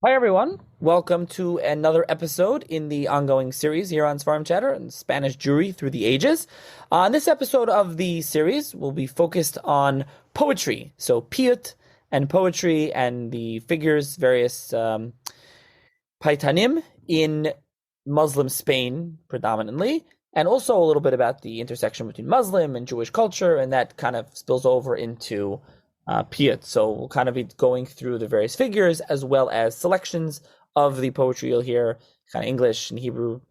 Hi, everyone. Welcome to another episode in the ongoing series here on Sephardi Chatter and Spanish Jewry through the ages. On this episode of the series, we'll be focused on poetry. So, piyut and poetry and the figures, various paitanim in Muslim Spain predominantly, and also a little bit about the intersection between Muslim and Jewish culture, and that kind of spills over into piyut. So we'll kind of be going through the various figures as well as selections of the poetry. You'll hear kind of English and Hebrew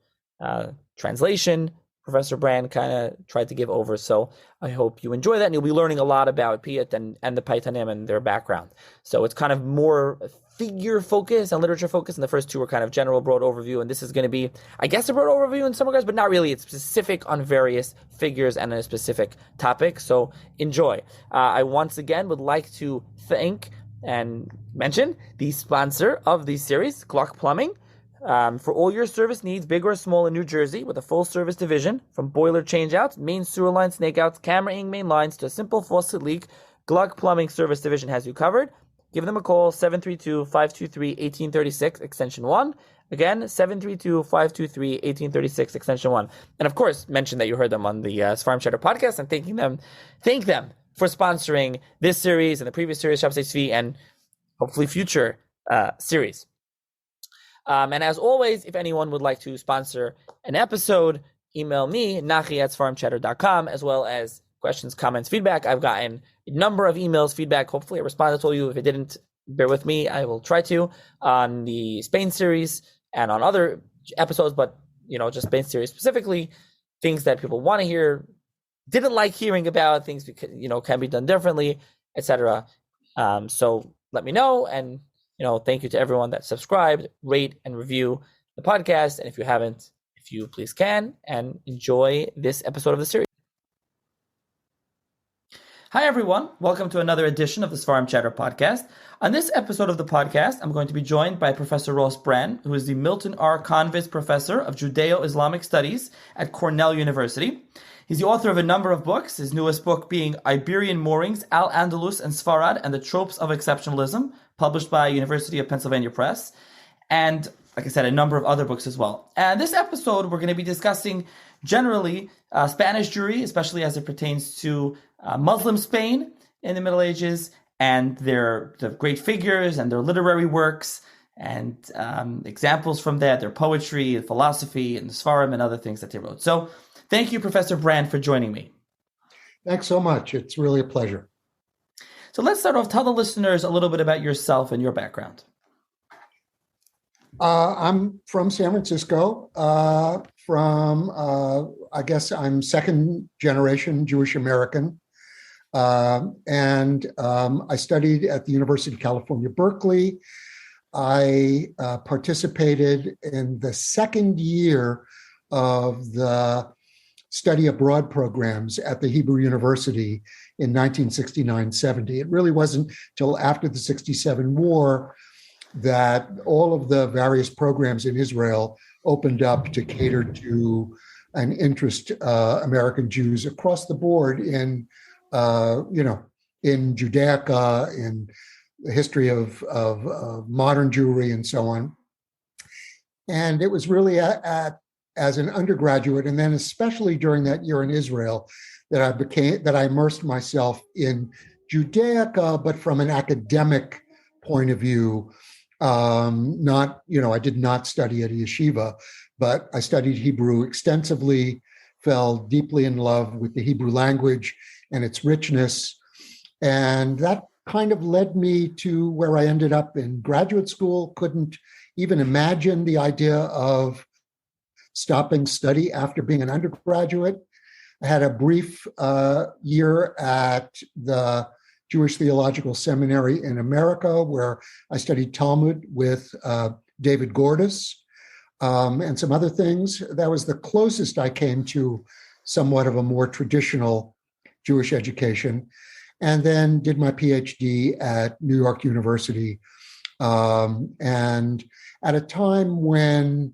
translation. Professor Brann kind of tried to give over. So I hope you enjoy that, and you'll be learning a lot about piyut and the paitanim and their background. So it's kind of more figure focus and literature focus, and the first two are kind of general broad overview, and this is going to be, I guess, a broad overview in some regards, but not really. It's specific on various figures and a specific topic, so enjoy. I once again would like to thank and mention the sponsor of the series, Glock Plumbing. For all your service needs, big or small, in New Jersey, with a full service division, from boiler changeouts, main sewer line snakeouts, camera-ing main lines, to a simple faucet leak, Glock Plumbing Service Division has you covered. Give them a call, 732-523-1836, extension 1. Again, 732-523-1836, extension 1. And of course, mention that you heard them on the Sephardi Chatter podcast, and thank them for sponsoring this series and the previous series, Shabbos HV, and hopefully future series. And as always, if anyone would like to sponsor an episode, email me, nachi@sepharimchatter.com, as well as questions, comments, feedback. I've gotten a number of emails, feedback. Hopefully I responded to all you. If it didn't, bear with me. I will try to on the Spain series and on other episodes, but, just Spain series specifically, things that people want to hear, didn't like hearing about, things, can be done differently, etc. So let me know. And, thank you to everyone that subscribed, rate, and review the podcast. And if you haven't, if you please can, and enjoy this episode of the series. Hi, everyone. Welcome to another edition of the Sephardi Chatter podcast. On this episode of the podcast, I'm going to be joined by Professor Ross Brann, who is the Milton R. Convis Professor of Judeo-Islamic Studies at Cornell University. He's the author of a number of books, his newest book being Iberian Moorings, Al-Andalus and Sfarad and the Tropes of Exceptionalism, published by University of Pennsylvania Press, and, like I said, a number of other books as well. And this episode, we're going to be discussing generally Spanish Jewry, especially as it pertains to Muslim Spain in the Middle Ages, and their great figures and their literary works, and examples from that, their poetry, and philosophy, and the Sfarim, and other things that they wrote. So thank you, Professor Brann, for joining me. Thanks so much. It's really a pleasure. So let's start off. Tell the listeners a little bit about yourself and your background. I'm from San Francisco. I guess I'm second generation Jewish American. And I studied at the University of California, Berkeley. I participated in the second year of the study abroad programs at the Hebrew University in 1969-70. It really wasn't till after the 67 war that all of the various programs in Israel opened up to cater to and interest American Jews across the board in Judaica, in the history of modern Jewry, and so on. And it was really as an undergraduate, and then especially during that year in Israel, that I immersed myself in Judaica, but from an academic point of view. I did not study at a yeshiva, but I studied Hebrew extensively, fell deeply in love with the Hebrew language and its richness. And that kind of led me to where I ended up in graduate school. Couldn't even imagine the idea of stopping study after being an undergraduate. I had a brief year at the Jewish Theological Seminary in America, where I studied Talmud with David Gordis and some other things. That was the closest I came to somewhat of a more traditional Jewish education. And then did my PhD at New York University. And at a time when,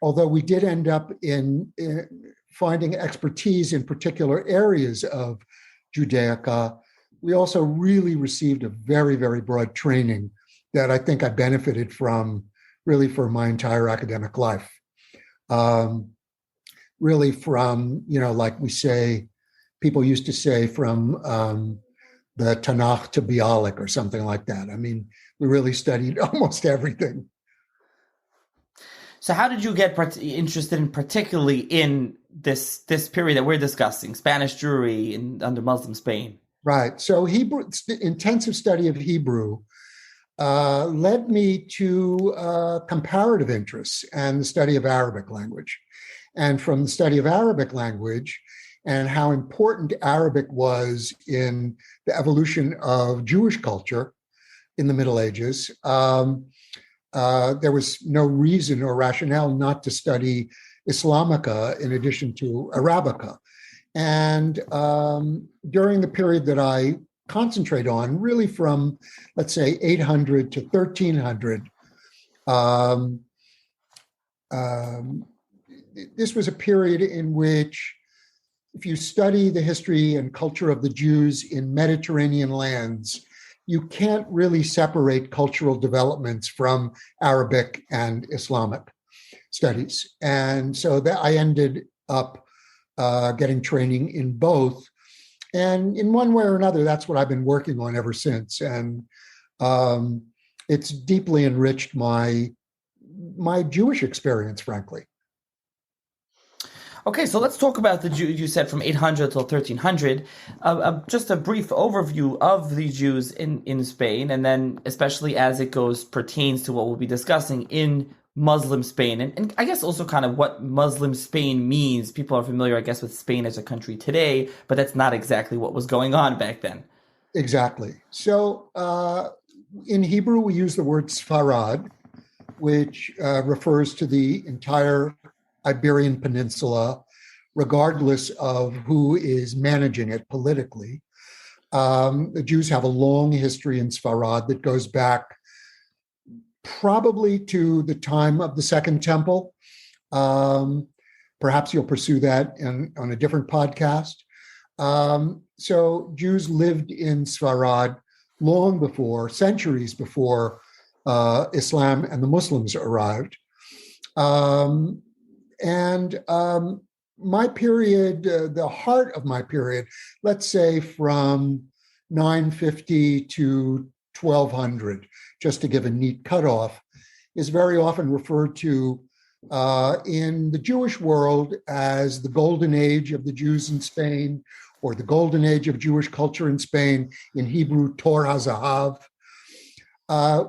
although we did end up in finding expertise in particular areas of Judaica, we also really received a very, very broad training that I think I benefited from really for my entire academic life. Really from, like we say, people used to say from the Tanakh to Bialik or something like that. I mean, we really studied almost everything. So how did you get interested particularly in this period that we're discussing, Spanish Jewry under Muslim Spain? Right. So Hebrew, intensive study of Hebrew led me to comparative interests and the study of Arabic language. And from the study of Arabic language and how important Arabic was in the evolution of Jewish culture in the Middle Ages, there was no reason or rationale not to study Islamica in addition to Arabica. And during the period that I concentrate on, really from, let's say, 800 to 1300, this was a period in which, if you study the history and culture of the Jews in Mediterranean lands, you can't really separate cultural developments from Arabic and Islamic studies. And so that I ended up getting training in both. And in one way or another, that's what I've been working on ever since. And it's deeply enriched my Jewish experience, frankly. Okay, so let's talk about the Jews. You said from 800 till 1300. Just a brief overview of the Jews in Spain, and then especially as it pertains to what we'll be discussing in Muslim Spain, and I guess also kind of what Muslim Spain means. People are familiar, I guess, with Spain as a country today, but that's not exactly what was going on back then. Exactly. So in Hebrew, we use the word Sephardi, which refers to the entire Iberian Peninsula, regardless of who is managing it politically. The Jews have a long history in Sephardi that goes back probably to the time of the Second Temple. Perhaps you'll pursue that on a different podcast. So Jews lived in Sephardi long before, centuries before Islam and the Muslims arrived. My period, the heart of my period, let's say from 950 to 1200, just to give a neat cutoff, is very often referred to in the Jewish world as the golden age of the Jews in Spain, or the golden age of Jewish culture in Spain, in Hebrew, Tor HaZahav.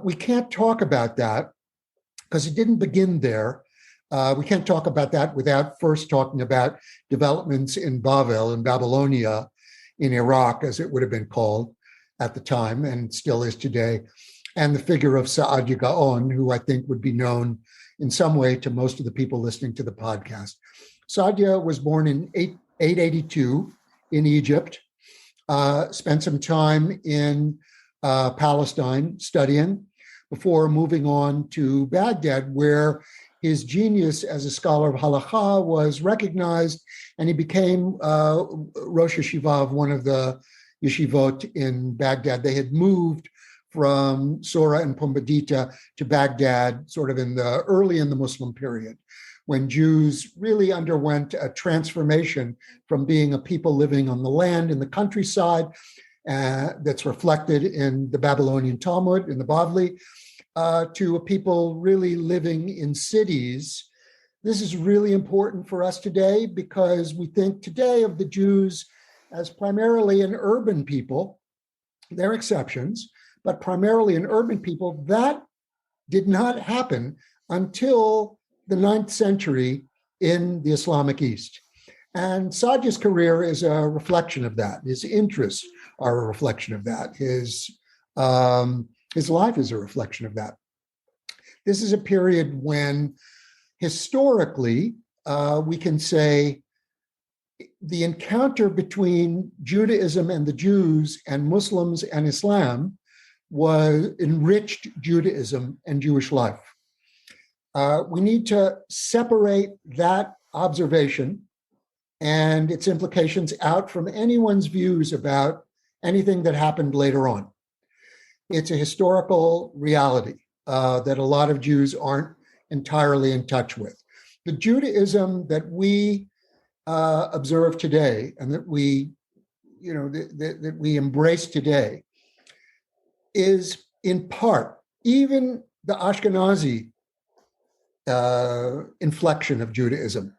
We can't talk about that because it didn't begin there. We can't talk about that without first talking about developments in Bavel, in Babylonia, in Iraq, as it would have been called at the time and still is today, and the figure of Saadia Gaon, who I think would be known in some way to most of the people listening to the podcast. Saadia was born in 882 in Egypt, spent some time in Palestine studying before moving on to Baghdad, where his genius as a scholar of halakha was recognized, and he became Rosh Yeshiva of one of the yeshivot in Baghdad. They had moved from Sora and Pumbedita to Baghdad sort of early in the Muslim period, when Jews really underwent a transformation from being a people living on the land in the countryside, that's reflected in the Babylonian Talmud, in the Bavli, to a people really living in cities. This is really important for us today because we think today of the Jews as primarily an urban people. There are exceptions, but primarily an urban people. That did not happen until the 9th century in the Islamic East. And Saadia's career is a reflection of that. His interests are a reflection of that. His life is a reflection of that. This is a period when, historically, we can say the encounter between Judaism and the Jews and Muslims and Islam enriched Judaism and Jewish life. We need to separate that observation and its implications out from anyone's views about anything that happened later on. it's a historical reality that a lot of Jews aren't entirely in touch with. The Judaism that we observe today and that we, that we embrace today is in part, even the Ashkenazi inflection of Judaism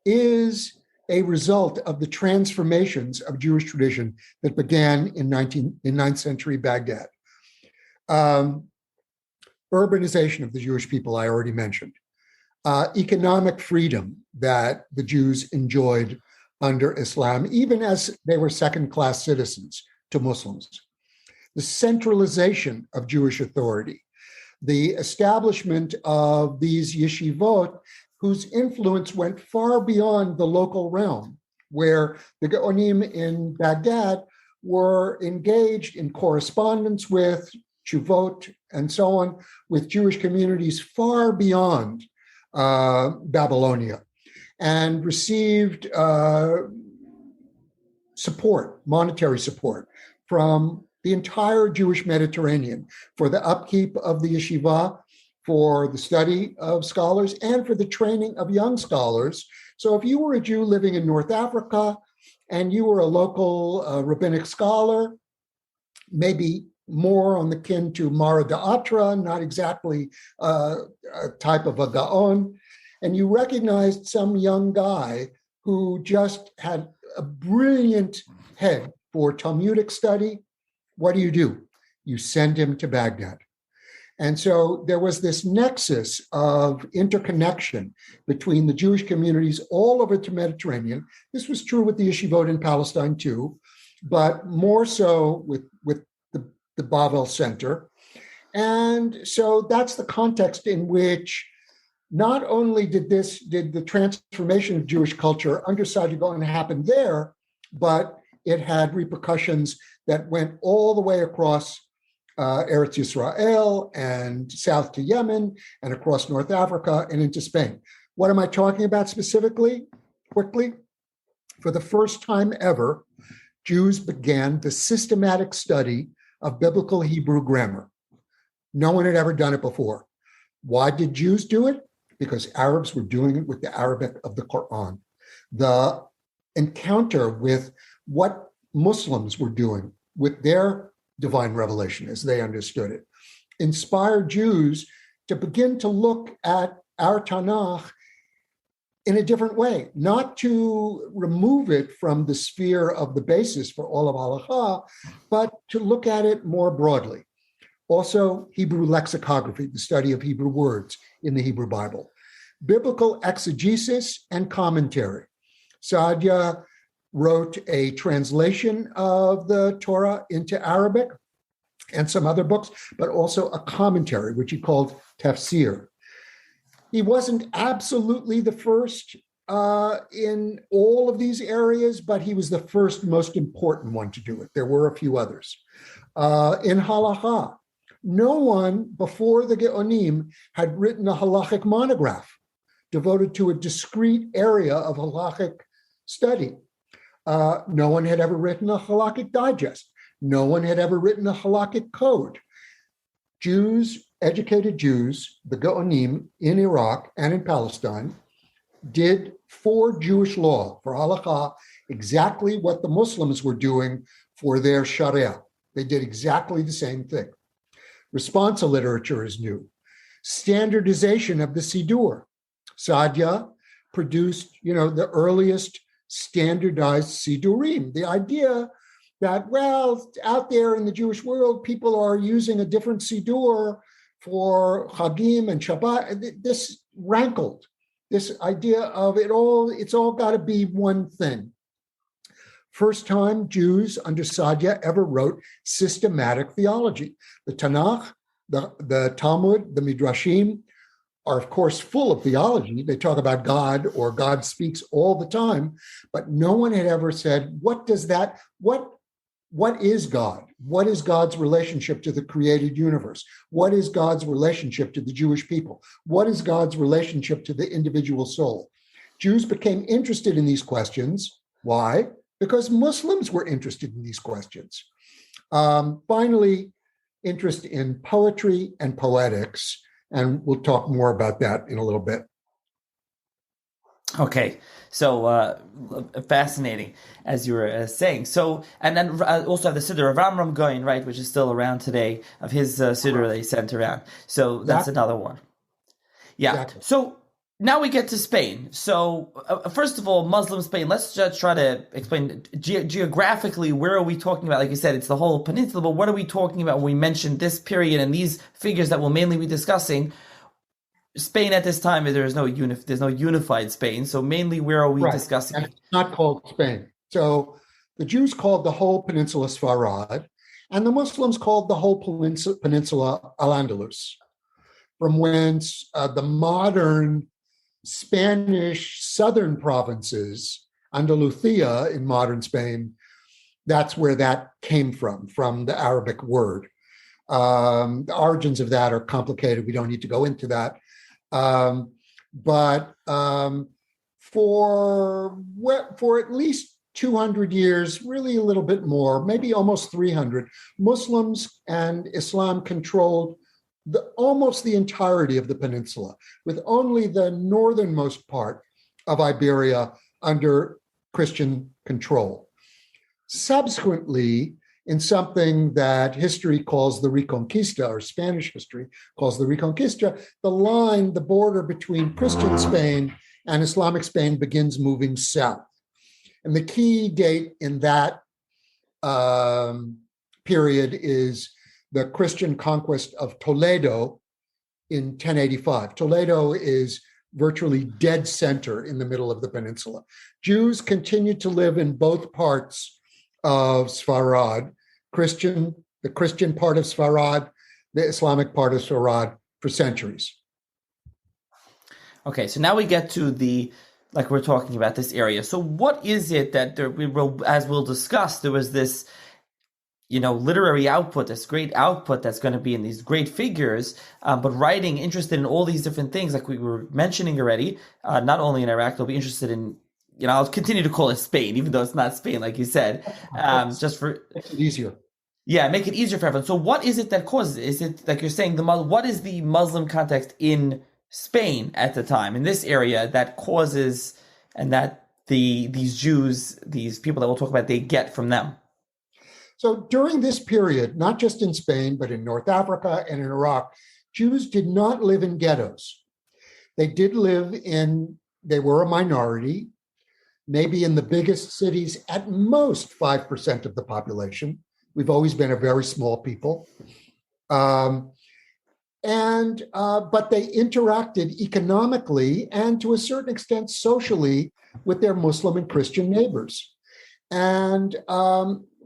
is a result of the transformations of Jewish tradition that began in 9th century Baghdad. Urbanization of the Jewish people, I already mentioned. Economic freedom that the Jews enjoyed under Islam, even as they were second-class citizens to Muslims. The centralization of Jewish authority, the establishment of these yeshivot, whose influence went far beyond the local realm, where the Gaonim in Baghdad were engaged in correspondence with Chuvot and so on, with Jewish communities far beyond Babylonia, and received support, monetary support, from the entire Jewish Mediterranean for the upkeep of the yeshiva, for the study of scholars, and for the training of young scholars. So if you were a Jew living in North Africa and you were a local rabbinic scholar, maybe more on the kin to Mara Da'atra, not exactly a type of a Gaon, and you recognized some young guy who just had a brilliant head for Talmudic study, what do? You send him to Baghdad. And so there was this nexus of interconnection between the Jewish communities all over the Mediterranean. This was true with the yeshivot in Palestine too, but more so with the Bavel Center. And so that's the context in which not only did the transformation of Jewish culture under Sadia Gaon happen there, but it had repercussions that went all the way across Eretz Yisrael and south to Yemen and across North Africa and into Spain. What am I talking about specifically? Quickly, for the first time ever, Jews began the systematic study of biblical Hebrew grammar. No one had ever done it before. Why did Jews do it? Because Arabs were doing it with the Arabic of the Quran. The encounter with what Muslims were doing with their divine revelation as they understood it inspired Jews to begin to look at our Tanakh in a different way, not to remove it from the sphere of the basis for all of halakha, but to look at it more broadly. Also, Hebrew lexicography, the study of Hebrew words in the Hebrew Bible. Biblical exegesis and commentary. Sadia wrote a translation of the Torah into Arabic and some other books, but also a commentary, which he called tafsir. He wasn't absolutely the first in all of these areas, but he was the first most important one to do it. There were a few others. In halakha, no one before the Geonim had written a halachic monograph devoted to a discrete area of halachic study. No one had ever written a halakhic digest. No one had ever written a halakhic code. Jews, educated Jews, the Gaonim in Iraq and in Palestine, did for Jewish law, for halakha, exactly what the Muslims were doing for their sharia. They did exactly the same thing. Responsa literature is new. Standardization of the Siddur. Sadia produced, the earliest standardized Siddurim. The idea that, well, out there in the Jewish world, people are using a different Siddur for Chagim and Shabbat. This rankled. This idea of it's all got to be one thing. First time Jews under Sadia ever wrote systematic theology. The Tanakh, the Talmud, the Midrashim are, of course, full of theology. They talk about God or God speaks all the time, but no one had ever said, what is God? What is God's relationship to the created universe? What is God's relationship to the Jewish people? What is God's relationship to the individual soul? Jews became interested in these questions. Why? Because Muslims were interested in these questions. Finally, interest in poetry and poetics, and we'll talk more about that in a little bit. Okay, so fascinating, as you were saying. So, and then also have the Siddur of Amram going, right, which is still around today, of his Siddur that he sent around. So that's another one. Yeah. Exactly. So now we get to Spain. So first of all, Muslim Spain. Let's just try to explain geographically, where are we talking about? Like you said, it's the whole peninsula, but what are we talking about when we mention this period and these figures that we'll mainly be discussing? Spain at this time, there's no unified Spain. So mainly, where are we discussing? And it's not called Spain. So the Jews called the whole peninsula Sfarad, and the Muslims called the whole peninsula Al-Andalus, from whence the modern Spanish southern provinces, Andalusia in modern Spain, that's where that came from the Arabic word. The origins of that are complicated. We don't need to go into that. But for at least 200 years, really a little bit more, maybe almost 300, Muslims and Islam controlled almost the entirety of the peninsula, with only the northernmost part of Iberia under Christian control. Subsequently, in something that history calls the Reconquista, or Spanish history calls the Reconquista, the border between Christian Spain and Islamic Spain begins moving south. And the key date in that period is the Christian conquest of Toledo in 1085. Toledo is virtually dead center in the middle of the peninsula. Jews continued to live in both parts of Sfarad, the Christian part of Sfarad, the Islamic part of Sfarad, for centuries. Okay, so now we get to like we're talking about this area. So what is it that as we'll discuss, there was this, literary output, this great output that's going to be in these great figures, but writing, interested in all these different things, like we were mentioning already, not only in Iraq, they'll be interested in, I'll continue to call it Spain, even though it's not Spain, like you said, just for... Makes it easier. Yeah, make it easier for everyone. So what is it that causes it? Is it, like you're saying, what is the Muslim context in Spain at the time, in this area, that causes, and that these Jews, these people that we'll talk about, they get from them? So during this period, not just in Spain, but in North Africa and in Iraq, Jews did not live in ghettos. They were a minority, maybe in the biggest cities, at most 5% of the population. We've always been a very small people. But they interacted economically and to a certain extent socially with their Muslim and Christian neighbors. And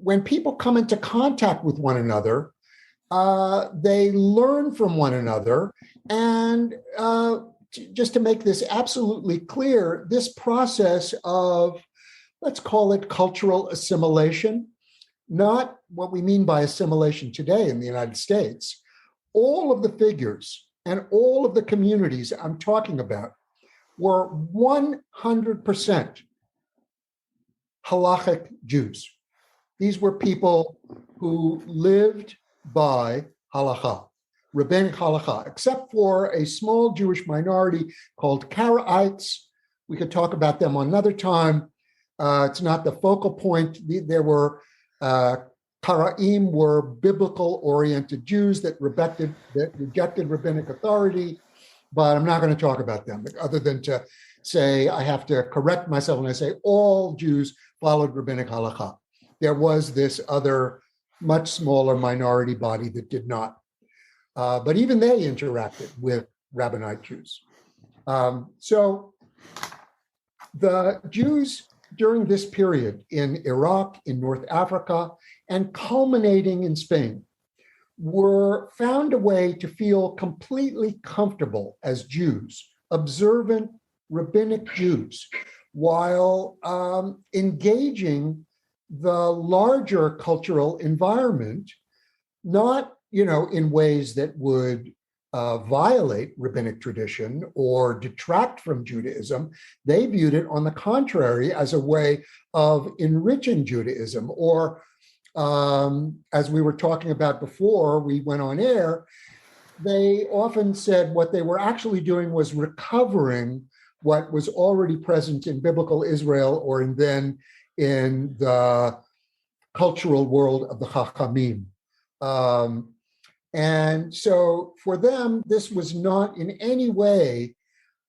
when people come into contact with one another, they learn from one another. And just to make this absolutely clear, this process of, let's call it cultural assimilation, not what we mean by assimilation today in the United States. All of the figures and all of the communities I'm talking about were 100% halachic Jews. These were people who lived by halakha, rabbinic halakha, except for a small Jewish minority called Karaites. We could talk about them another time. It's not the focal point. There were Karaim were biblical-oriented Jews that rejected rabbinic authority, but I'm not going to talk about them, other than to say I have to correct myself when I say all Jews followed rabbinic halakha. There was this other, much smaller minority body that did not. But even they interacted with rabbinite Jews. So the Jews during this period in Iraq, in North Africa, and culminating in Spain, found a way to feel completely comfortable as Jews, observant rabbinic Jews, while engaging the larger cultural environment, not in ways that would violate rabbinic tradition or detract from Judaism. They viewed it, on the contrary, as a way of enriching Judaism, or as we were talking about before we went on air, they often said what they were actually doing was recovering what was already present in biblical Israel or then in the cultural world of the Chachamim. And so for them, this was not in any way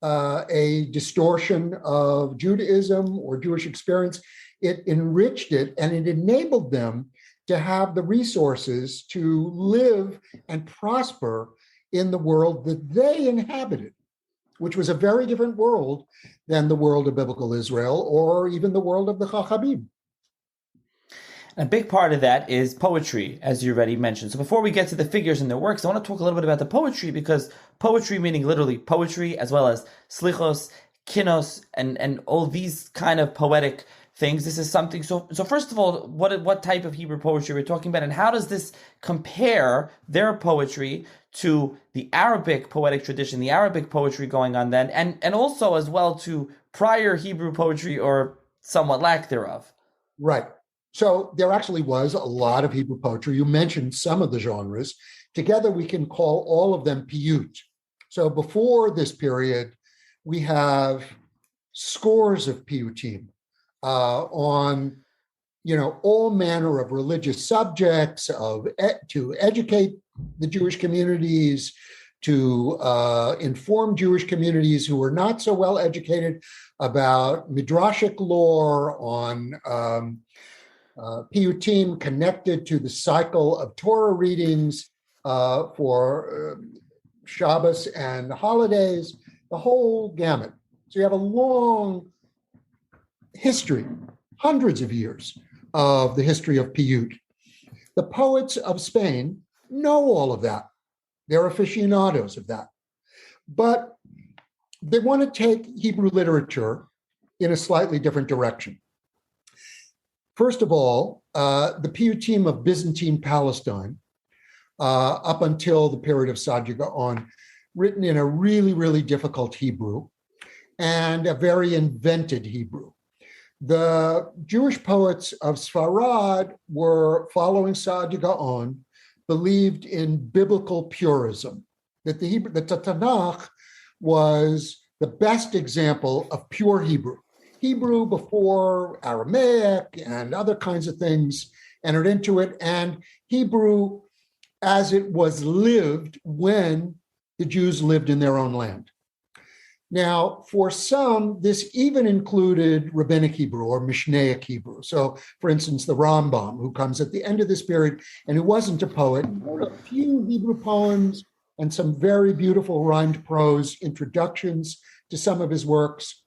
a distortion of Judaism or Jewish experience. It enriched it and it enabled them to have the resources to live and prosper in the world that they inhabited, which was a very different world than the world of biblical Israel or even the world of the Chachamim. A big part of that is poetry, as you already mentioned. So before we get to the figures and their works, I want to talk a little bit about the poetry, because poetry meaning literally poetry, as well as slichos, kinos, and all these kind of poetic things. This is something. So first of all, what type of Hebrew poetry we're talking about, and how does this compare their poetry to the Arabic poetic tradition, the Arabic poetry going on then, and also as well to prior Hebrew poetry or somewhat lack thereof? Right. So there actually was a lot of Hebrew poetry. You mentioned some of the genres. Together, we can call all of them piyut. So before this period, we have scores of piyutim on, all manner of religious subjects, to educate the Jewish communities, to inform Jewish communities who were not so well educated about midrashic lore, on piyutim connected to the cycle of Torah readings for Shabbos and holidays, the whole gamut. So you have a long history, hundreds of years of the history of piyut. The poets of Spain know all of that. They're aficionados of that. But they want to take Hebrew literature in a slightly different direction. First of all, the piyutim of Byzantine Palestine, up until the period of Sadia Gaon, written in a really, really difficult Hebrew and a very invented Hebrew. The Jewish poets of Sfarad were, following Sadia Gaon, believed in biblical purism, that the Tanakh was the best example of pure Hebrew. Hebrew before Aramaic and other kinds of things entered into it, and Hebrew as it was lived when the Jews lived in their own land. Now, for some, this even included Rabbinic Hebrew or Mishnaic Hebrew. So, for instance, the Rambam, who comes at the end of this period and who wasn't a poet, wrote a few Hebrew poems and some very beautiful rhymed prose introductions to some of his works,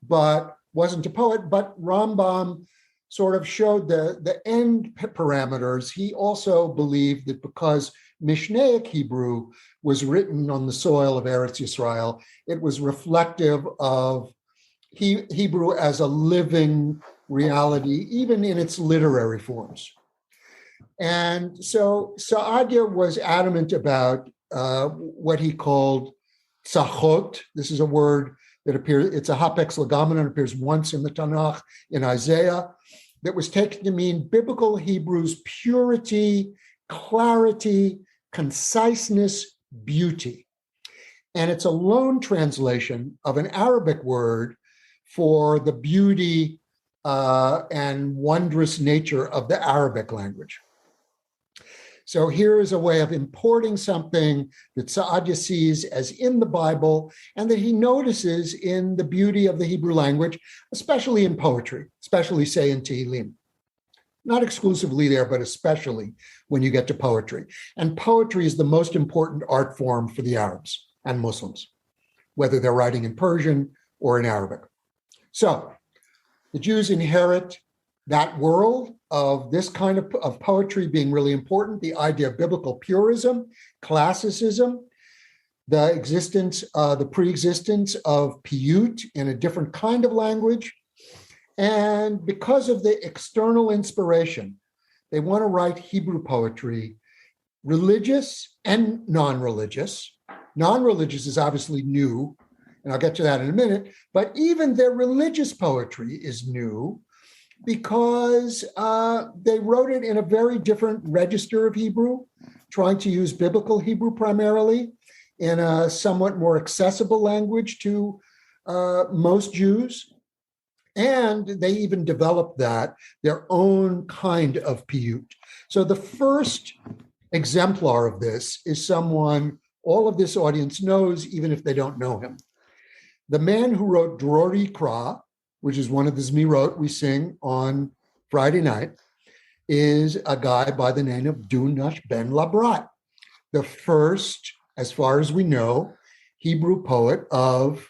but wasn't a poet. But Rambam sort of showed the end parameters. He also believed that because Mishnaic Hebrew was written on the soil of Eretz Yisrael, it was reflective of Hebrew as a living reality, even in its literary forms. And so Saadia was adamant about what he called tzachot. This is a word that appears, it's a hapex legomenon, appears once in the Tanakh, in Isaiah, that was taken to mean biblical Hebrew's purity, clarity, conciseness, beauty. And it's a loan translation of an Arabic word for the beauty and wondrous nature of the Arabic language. So here is a way of importing something that Saadia sees as in the Bible and that he notices in the beauty of the Hebrew language, especially in poetry, especially, say, in Tehillim. Not exclusively there, but especially when you get to poetry. And poetry is the most important art form for the Arabs and Muslims, whether they're writing in Persian or in Arabic. So the Jews inherit that world of this kind of poetry being really important, the idea of biblical purism, classicism, the pre-existence of piyut in a different kind of language. And because of the external inspiration, they want to write Hebrew poetry, religious and non-religious. Non-religious is obviously new, and I'll get to that in a minute, but even their religious poetry is new. because they wrote it in a very different register of Hebrew, trying to use biblical Hebrew primarily in a somewhat more accessible language to most Jews. And they even developed their own kind of piyut. So the first exemplar of this is someone all of this audience knows, even if they don't know him. The man who wrote Drori Kra, which is one of the Zmirot we sing on Friday night, is a guy by the name of Dunash ben Labrat, the first, as far as we know, Hebrew poet of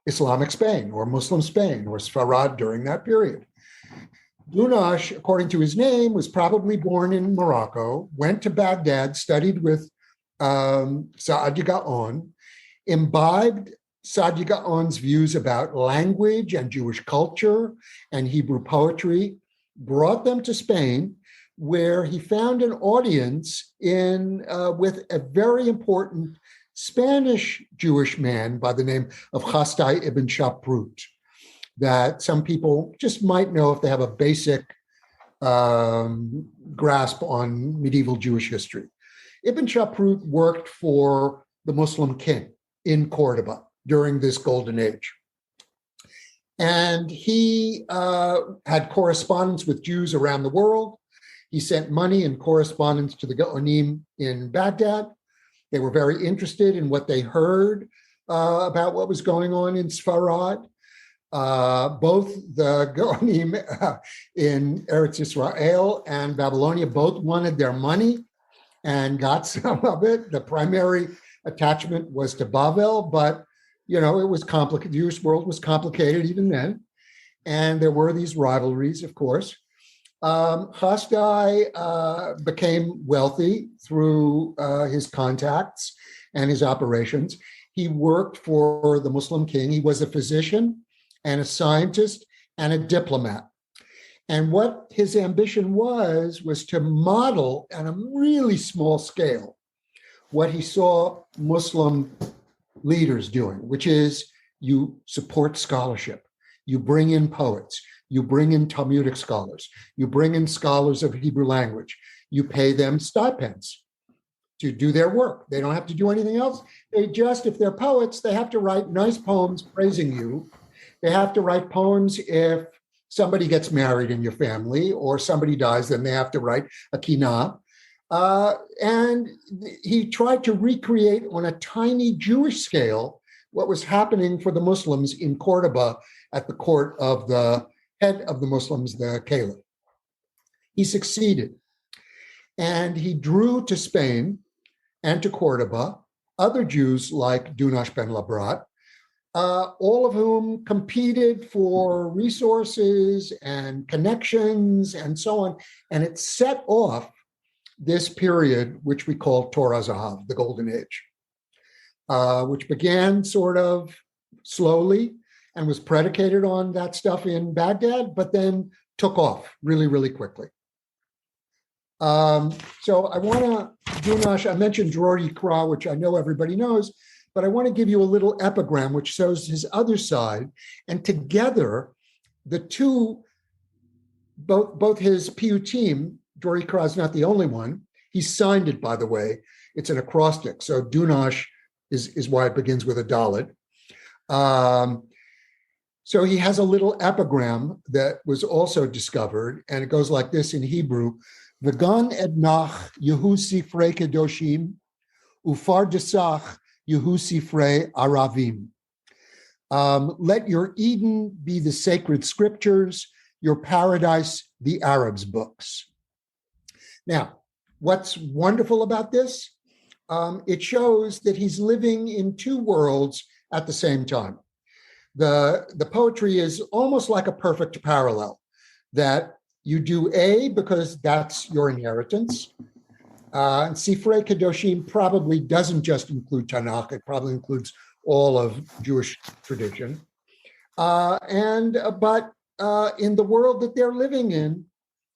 Islamic Spain or Muslim Spain or Sephardi during that period. Dunash, according to his name, was probably born in Morocco, went to Baghdad, studied with Sa'adi Gaon, imbibed Sa'adi Gaon's views about language and Jewish culture and Hebrew poetry, brought them to Spain, where he found an audience with a very important Spanish Jewish man by the name of Chasdai ibn Shaprut, that some people just might know if they have a basic grasp on medieval Jewish history. Ibn Shaprut worked for the Muslim king in Cordoba during this golden age. And he had correspondence with Jews around the world. He sent money and correspondence to the Gaonim in Baghdad. They were very interested in what they heard about what was going on in Sfarad. Both the Gaonim in Eretz Israel and Babylonia both wanted their money and got some of it. The primary attachment was to Bavel, but it was complicated. The Jewish world was complicated even then, and there were these rivalries, of course. Chasdai became wealthy through his contacts and his operations. He worked for the Muslim king. He was a physician and a scientist and a diplomat. And what his ambition was to model on a really small scale what he saw Muslim leaders doing, which is you support scholarship, you bring in poets, you bring in Talmudic scholars, you bring in scholars of Hebrew language, you pay them stipends to do their work. They don't have to do anything else. They just, if they're poets, they have to write nice poems praising you. They have to write poems if somebody gets married in your family or somebody dies, then they have to write a kinah. And he tried to recreate on a tiny Jewish scale what was happening for the Muslims in Cordoba at the court of the head of the Muslims, the Caliph. He succeeded. And he drew to Spain and to Cordoba other Jews like Dunash ben Labrat, all of whom competed for resources and connections and so on. And it set off this period, which we call Torah Zahav, the Golden Age, which began sort of slowly and was predicated on that stuff in Baghdad, but then took off really, really quickly. So I want to, Dunash, I mentioned Drori Kra, which I know everybody knows, but I want to give you a little epigram which shows his other side. And together, the two, both his piyutim, Drori Kra is not the only one. He signed it, by the way. It's an acrostic. So Dunash is why it begins with a Dalet. So he has a little epigram that was also discovered, and it goes like this in Hebrew: V'gan ednach Yehu Sifrei Kedoshim, Ufar desach Yehu Sifrei Aravim. Let your Eden be the sacred scriptures, your paradise the Arabs' books. Now, what's wonderful about this? It shows that he's living in two worlds at the same time. The poetry is almost like a perfect parallel, that you do A because that's your inheritance. And Sifrei Kedoshim probably doesn't just include Tanakh, it probably includes all of Jewish tradition. But in the world that they're living in,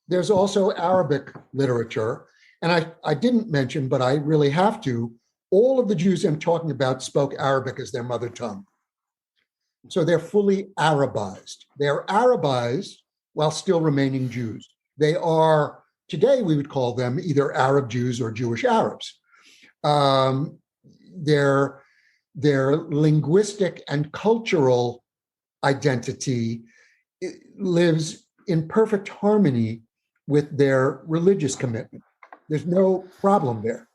there's also Arabic literature. And I didn't mention, but I really have to, all of the Jews I'm talking about spoke Arabic as their mother tongue. So they're fully Arabized. They're Arabized while still remaining Jews. They are, today we would call them either Arab Jews or Jewish Arabs. Their linguistic and cultural identity lives in perfect harmony with their religious commitment. There's no problem there.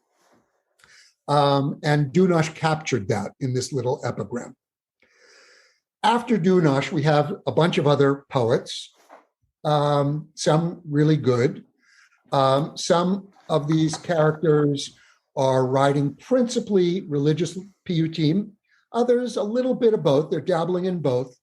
And Dunash captured that in this little epigram. After Dunash, we have a bunch of other poets, some really good. Some of these characters are writing principally religious piyutim, others a little bit of both. They're dabbling in both.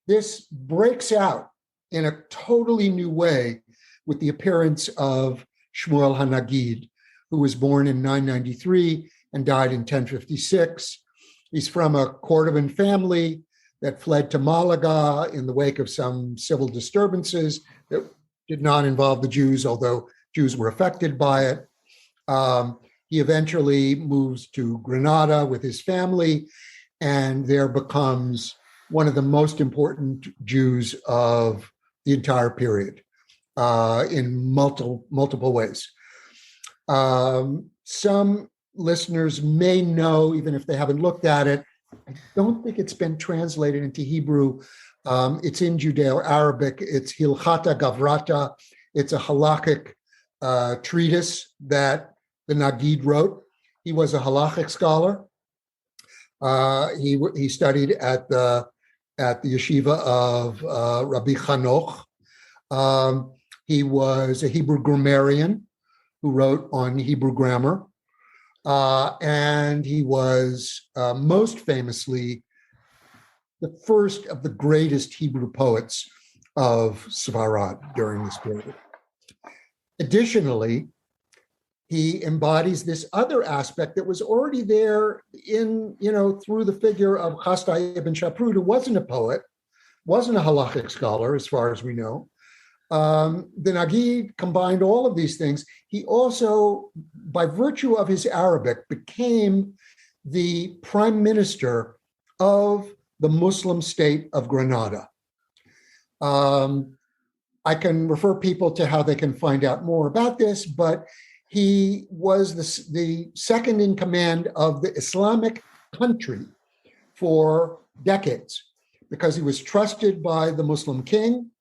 This breaks out in a totally new way with the appearance of Shmuel HaNaggid, who was born in 993 and died in 1056. He's from a Cordovan family that fled to Malaga in the wake of some civil disturbances that did not involve the Jews, although Jews were affected by it. He eventually moves to Granada with his family and there becomes one of the most important Jews of the entire period in multiple ways. Some listeners may know, even if they haven't looked at it, I don't think it's been translated into Hebrew. It's in Judeo-Arabic. It's Hilchata Gavrata. It's a halakhic treatise that the Naggid wrote. He was a halakhic scholar. He studied at the yeshiva of Rabbi Chanoch. He was a Hebrew grammarian who wrote on Hebrew grammar. And he was most famously the first of the greatest Hebrew poets of Sephardi during this period. Additionally, he embodies this other aspect that was already there through the figure of Chasdai ibn Shaprut, who wasn't a poet, wasn't a halachic scholar, as far as we know. The Naggid combined all of these things. He also, by virtue of his Arabic, became the prime minister of the Muslim state of Granada. I can refer people to how they can find out more about this, but he was the second in command of the Islamic country for decades because he was trusted by the Muslim king,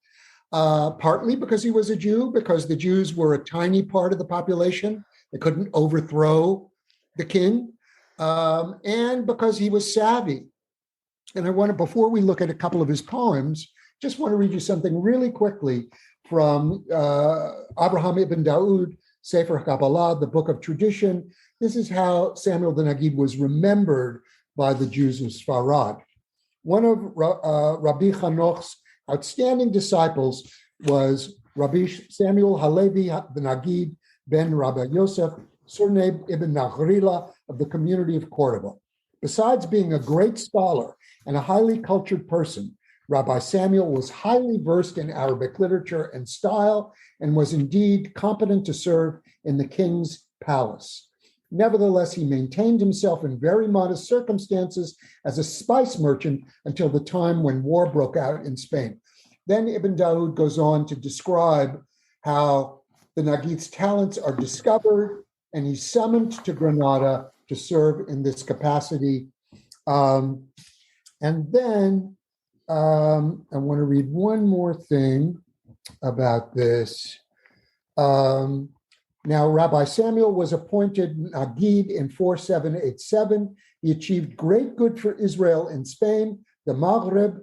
partly because he was a Jew, because the Jews were a tiny part of the population. They couldn't overthrow the king, and because he was savvy. And I want to, before we look at a couple of his poems, just want to read you something really quickly from Avraham Ibn Daud, Sefer Kabbalah, the Book of Tradition. This is how Samuel the Naggid was remembered by the Jews of Sfarad. One of Rabbi Chanoch's outstanding disciples was Rabbi Samuel HeLevi the Naggid ben Rabbi Yosef, surnamed Ibn Nachrila of the community of Cordova. Besides being a great scholar and a highly cultured person, Rabbi Samuel was highly versed in Arabic literature and style and was indeed competent to serve in the king's palace. Nevertheless, he maintained himself in very modest circumstances as a spice merchant until the time when war broke out in Spain. Then Ibn Daud goes on to describe how the Naggid's talents are discovered and he's summoned to Granada to serve in this capacity. And then I want to read one more thing about this. Now, Rabbi Samuel was appointed Naggid in 4787. He achieved great good for Israel in Spain, the Maghreb,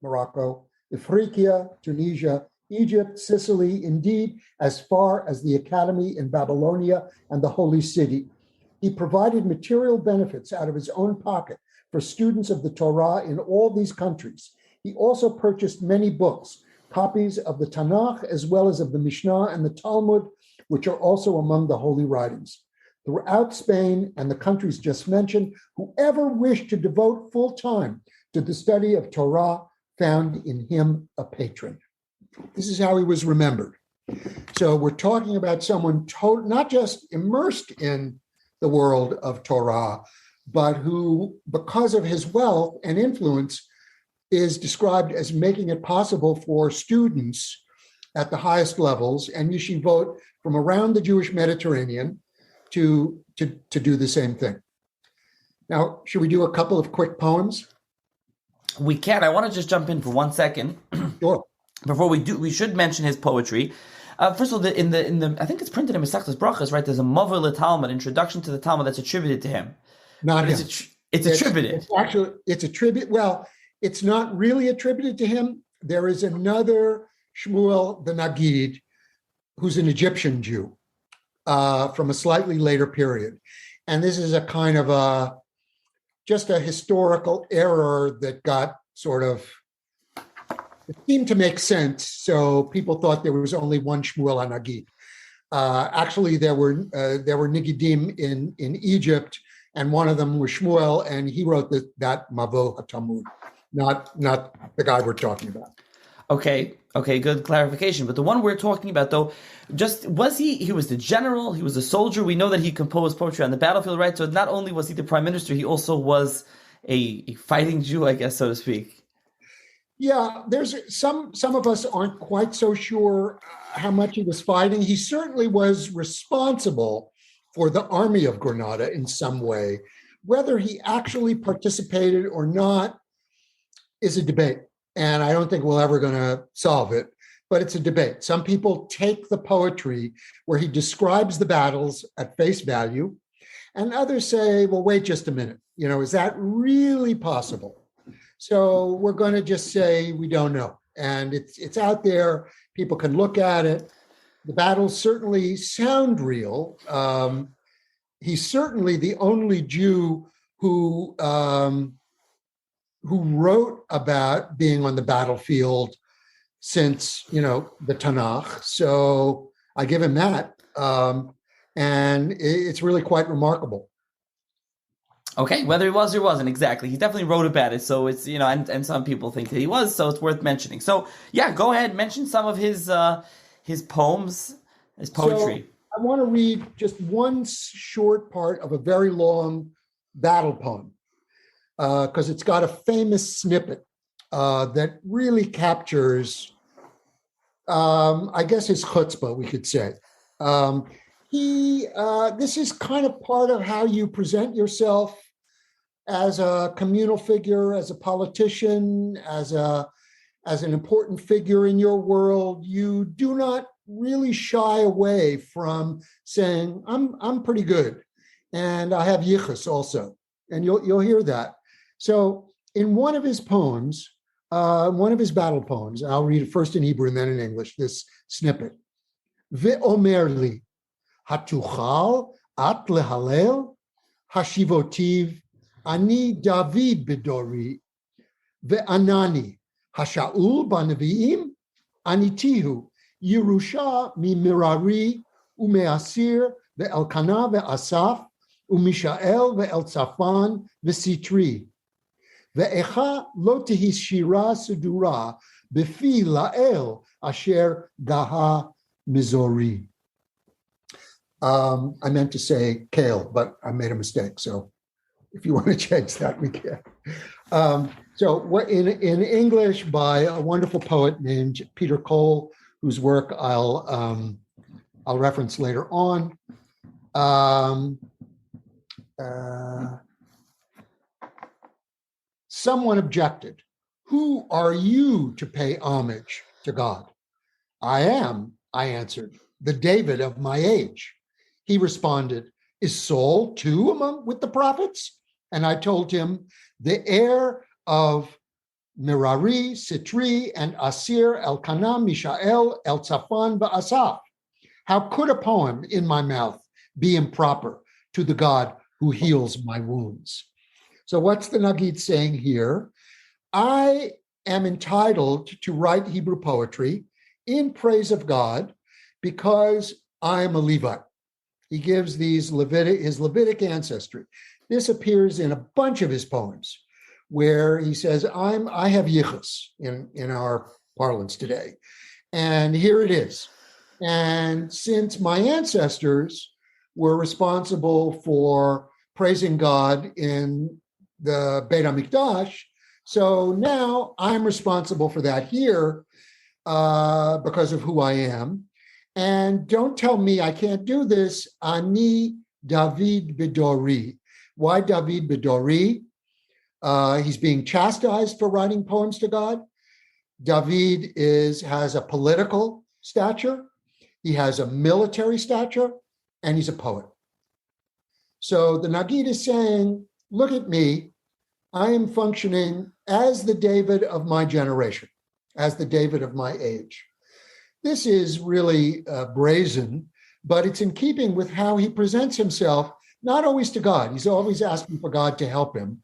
Morocco, Ifriqiya, Tunisia, Egypt, Sicily, indeed, as far as the Academy in Babylonia and the Holy City. He provided material benefits out of his own pocket for students of the Torah in all these countries. He also purchased many books, copies of the Tanakh, as well as of the Mishnah and the Talmud, which are also among the holy writings. Throughout Spain and the countries just mentioned, whoever wished to devote full time to the study of Torah found in him a patron. This is how he was remembered. So we're talking about someone not just immersed in the world of Torah, but who, because of his wealth and influence, is described as making it possible for students at the highest levels and yeshivot from around the Jewish Mediterranean to do the same thing. Now, should we do a couple of quick poems? We can. I want to just jump in for 1 second. Sure. Before we do, we should mention his poetry. First of all, in the I think it's printed in Masechtas Brachas, right? There's a Mavar LeTalmud, introduction to the Talmud, that's attributed to him. Not him. It's attributed. It's a tribute. Well, it's not really attributed to him. There is another Shmuel the Naggid, who's an Egyptian Jew from a slightly later period. And this is a kind of just a historical error that got sort of, it seemed to make sense. So people thought there was only one Shmuel HaNaggid. Actually, there were Nigidim in Egypt, and one of them was Shmuel, and he wrote that Mavo HaTalmud, not the guy we're talking about. Okay, good clarification. But the one we're talking about, though, he was the general, he was a soldier. We know that he composed poetry on the battlefield, right? So not only was he the prime minister, he also was a fighting Jew, I guess, so to speak. Yeah, there's some of us aren't quite so sure how much he was fighting. He certainly was responsible for the army of Granada in some way. Whether he actually participated or not is a debate. And I don't think we're ever going to solve it, but it's a debate. Some people take the poetry where he describes the battles at face value, and others say, well, wait just a minute. Is that really possible? So we're going to just say we don't know. And it's out there. People can look at it. The battles certainly sound real. He's certainly the only Jew who wrote about being on the battlefield since, the Tanakh. So I give him that. And it's really quite remarkable. Okay, whether he was or wasn't, exactly. He definitely wrote about it, so it's, and some people think that he was, so it's worth mentioning. So, yeah, go ahead, mention some of his poems, his poetry. So I want to read just one short part of a very long battle poem, because it's got a famous snippet that really captures, I guess, his chutzpah, we could say. This is kind of part of how you present yourself as a communal figure, as a politician, as an important figure in your world. You do not really shy away from saying, I'm pretty good, and I have yichus also, and you'll hear that. So in one of his poems, one of his battle poems, I'll read it first in Hebrew and then in English, this snippet. Ve'omer li, hatuchal at lehalel, hashivotiv, ani David bedori, ve'anani, hashaul b'nevi'im, anitihu, Yerusha mi-mirari, u'me'asir, ve'elkana ve'asaf, u'mishael ve'eltzafan ve'sitri. Ve'echa lo tehi shira sedura, befi la'el asher gaha mizori. I meant to say kale, but I made a mistake. So if you want to change that, we can. So what in English by a wonderful poet named Peter Cole, whose work I'll reference later on. Someone objected, "Who are you to pay homage to God?" "I am," I answered, "the David of my age." He responded, "Is Saul too with the prophets?" And I told him, "The heir of Merari, Sitri, and Asir, Elkanah, Mishael, Eltzafan, Asaf. How could a poem in my mouth be improper to the God who heals my wounds?" So what's the Naggid saying here? I am entitled to write Hebrew poetry in praise of God because I'm a Levite. He gives his Levitic ancestry. This appears in a bunch of his poems where he says, I have yichus in our parlance today. And here it is. And since my ancestors were responsible for praising God in the Beit HaMikdash, So now I'm responsible for that here because of who I am. And don't tell me I can't do this. Ani David Bidori. Why David Bidori? He's being chastised for writing poems to God. David has a political stature, he has a military stature, and he's a poet. So the Naggid is saying, look at me, I am functioning as the David of my generation, as the David of my age. This is really brazen, but it's in keeping with how he presents himself, not always to God. He's always asking for God to help him,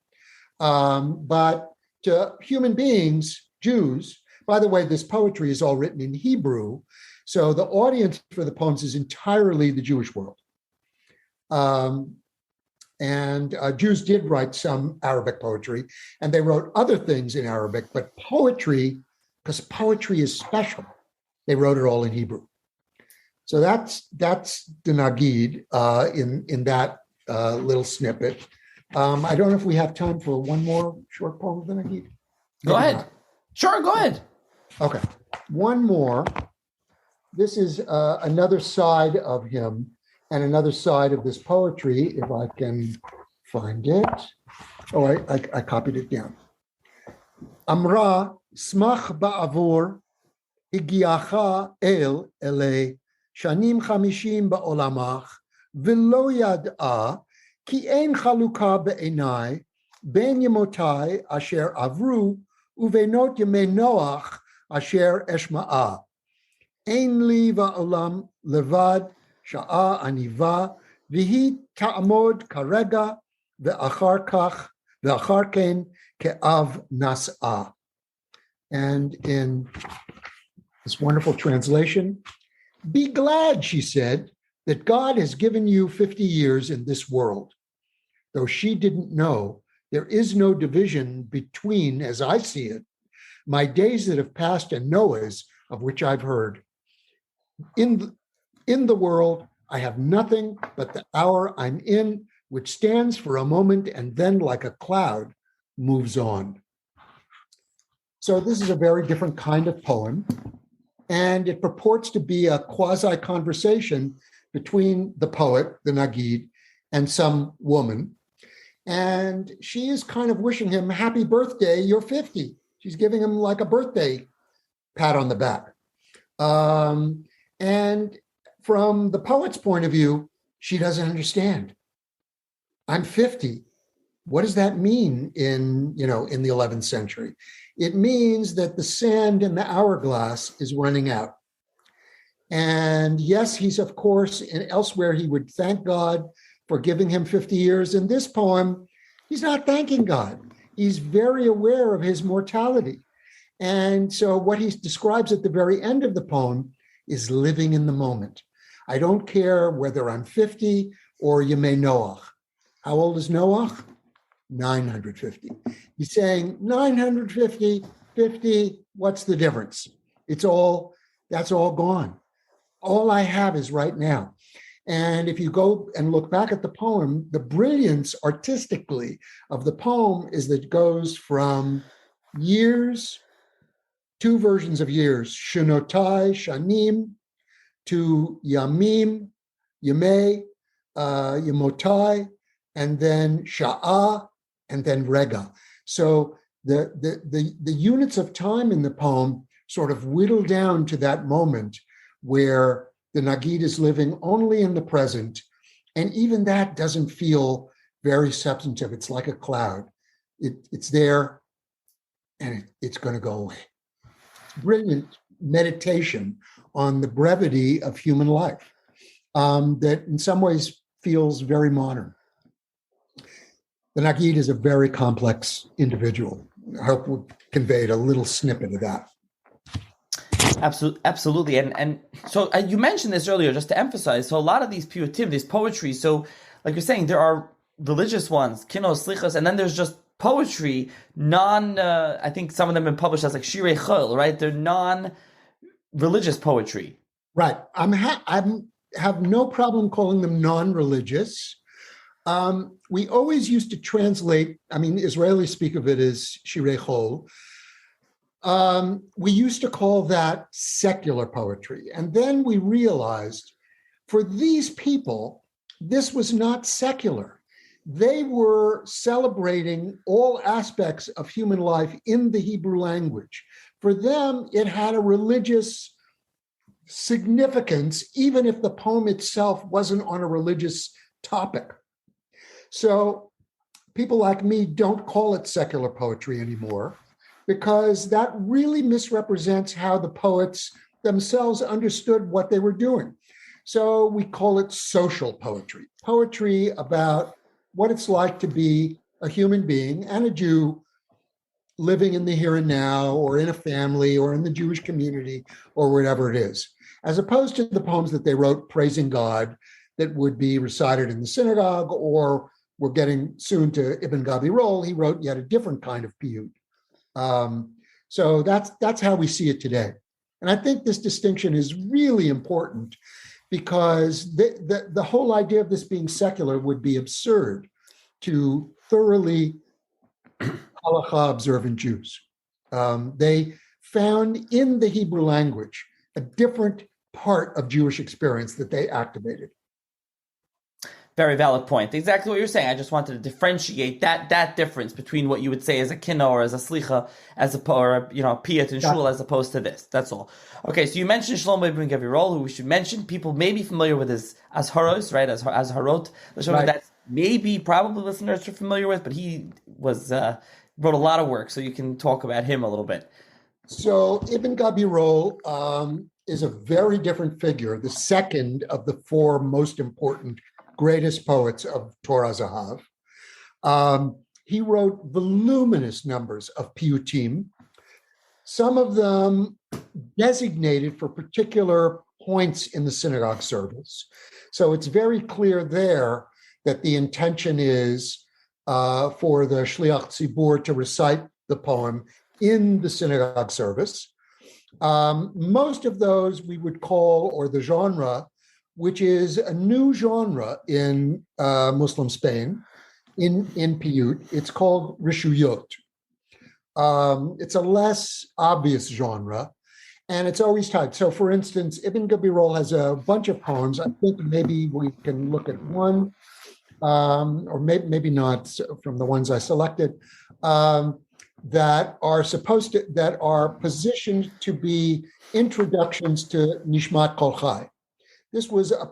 but to human beings, Jews. By the way, this poetry is all written in Hebrew, so the audience for the poems is entirely the Jewish world. And Jews did write some Arabic poetry, and they wrote other things in Arabic, but poetry, because poetry is special, they wrote it all in Hebrew. So that's the Naggid in that little snippet. I don't know if we have time for one more short poem of the Naggid. Go ahead. Not. Sure, go ahead. Okay, one more. This is another side of him and another side of this poetry, if I can find it. Oh, I copied it down. Amra smach ba'avur higiacha el ele shanim chamishim ba'olamach v'lo yad'a ki ein chaluka be'enai ben yemotai asher avru uvenot yemei Noach asher eshma'a ein li va'olam levad sha'a aniva v'hi ta'amod karega ve'achar ken ke'av nas'a. And in this wonderful translation, be glad, she said, that God has given you 50 years in this world. Though she didn't know, there is no division between, as I see it, my days that have passed and Noah's, of which I've heard. In the world, I have nothing but the hour I'm in, which stands for a moment and then, like a cloud, moves on. So this is a very different kind of poem, and it purports to be a quasi-conversation between the poet, the Naggid, and some woman. And she is kind of wishing him, happy birthday, you're 50. She's giving him like a birthday pat on the back. And from the poet's point of view, she doesn't understand. I'm 50. What does that mean in the 11th century? It means that the sand in the hourglass is running out. And yes, he's, of course, and elsewhere he would thank God for giving him 50 years. In this poem, he's not thanking God. He's very aware of his mortality. And so what he describes at the very end of the poem is living in the moment. I don't care whether I'm 50 or Yemei Noach. How old is Noach? 950. He's saying 950, 50, what's the difference? That's all gone. All I have is right now. And if you go and look back at the poem, the brilliance artistically of the poem is that it goes from years, two versions of years, Shenotai, Shanim, to Yamim, Yemei, Yemotai, and then Sha'ah, and then Rega. So the units of time in the poem sort of whittle down to that moment where the Naggid is living only in the present, and even that doesn't feel very substantive. It's like a cloud. It's there, and it's going to go away. Brilliant meditation on the brevity of human life that in some ways feels very modern. The Naggid is a very complex individual. I hope we conveyed a little snippet of that. Absolutely. And so you mentioned this earlier, just to emphasize. So a lot of these piyutim, these poetry, so like you're saying, there are religious ones, kinos, slichos, and then there's just poetry, I think some of them have been published as like shirei chol, right? They're non-religious poetry. Right. I have no problem calling them non-religious. We always used to translate, Israelis speak of it as shirei chol. We used to call that secular poetry. And then we realized for these people, this was not secular. They were celebrating all aspects of human life in the Hebrew language. For them, it had a religious significance, even if the poem itself wasn't on a religious topic. So people like me don't call it secular poetry anymore, because that really misrepresents how the poets themselves understood what they were doing. So we call it social poetry, poetry about what it's like to be a human being and a Jew living in the here and now, or in a family, or in the Jewish community, or whatever it is, as opposed to the poems that they wrote praising God that would be recited in the synagogue, or we're getting soon to Ibn Gabirol. He wrote yet a different kind of piyut. So that's how we see it today. And I think this distinction is really important, because the whole idea of this being secular would be absurd to thoroughly halakha observant Jews. They found in the Hebrew language a different part of Jewish experience that they activated. Very valid point. Exactly what you're saying. I just wanted to differentiate that difference between what you would say as a kinna or as a slicha, or a piyut and shul, as opposed to this. That's all. Okay, so you mentioned Shlomo Ibn Gabirol, who we should mention. People may be familiar with his Azharos, right? As Harot. Right. That maybe probably listeners are familiar with, but he was wrote a lot of work, so you can talk about him a little bit. So Ibn Gabirol is a very different figure, the second of the four most important greatest poets of Torah Zahav. He wrote voluminous numbers of piyutim, some of them designated for particular points in the synagogue service. So it's very clear there that the intention is for the Shliach Tzibur to recite the poem in the synagogue service. Most of those we would call, or the genre, which is a new genre in Muslim Spain, in piyut. It's called rishuyot. It's a less obvious genre, and it's always tied. So, for instance, Ibn Gabirol has a bunch of poems. I think maybe we can look at one, or maybe not from the ones I selected, that are positioned to be introductions to Nishmat Kol Chai. This was a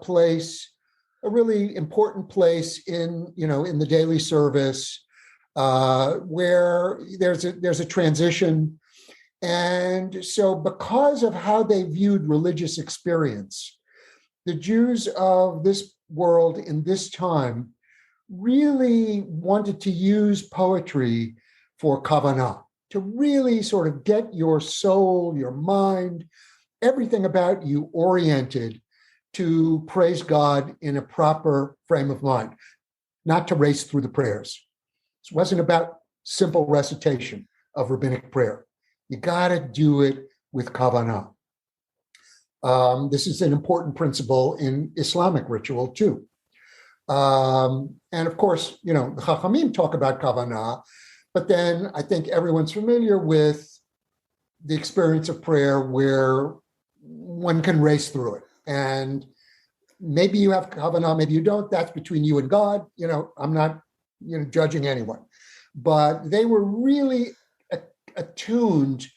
really important place in the daily service, where there's a transition. And so because of how they viewed religious experience, the Jews of this world in this time really wanted to use poetry for kavanah, to really sort of get your soul, your mind, everything about you oriented to praise God in a proper frame of mind, not to race through the prayers. This wasn't about simple recitation of rabbinic prayer. You got to do it with kavanah. This is an important principle in Islamic ritual too. And of course, the Chachamim talk about kavanah, but then I think everyone's familiar with the experience of prayer where one can race through it. And maybe you have kavanah, maybe you don't. That's between you and God. I'm not, judging anyone. But they were really attuned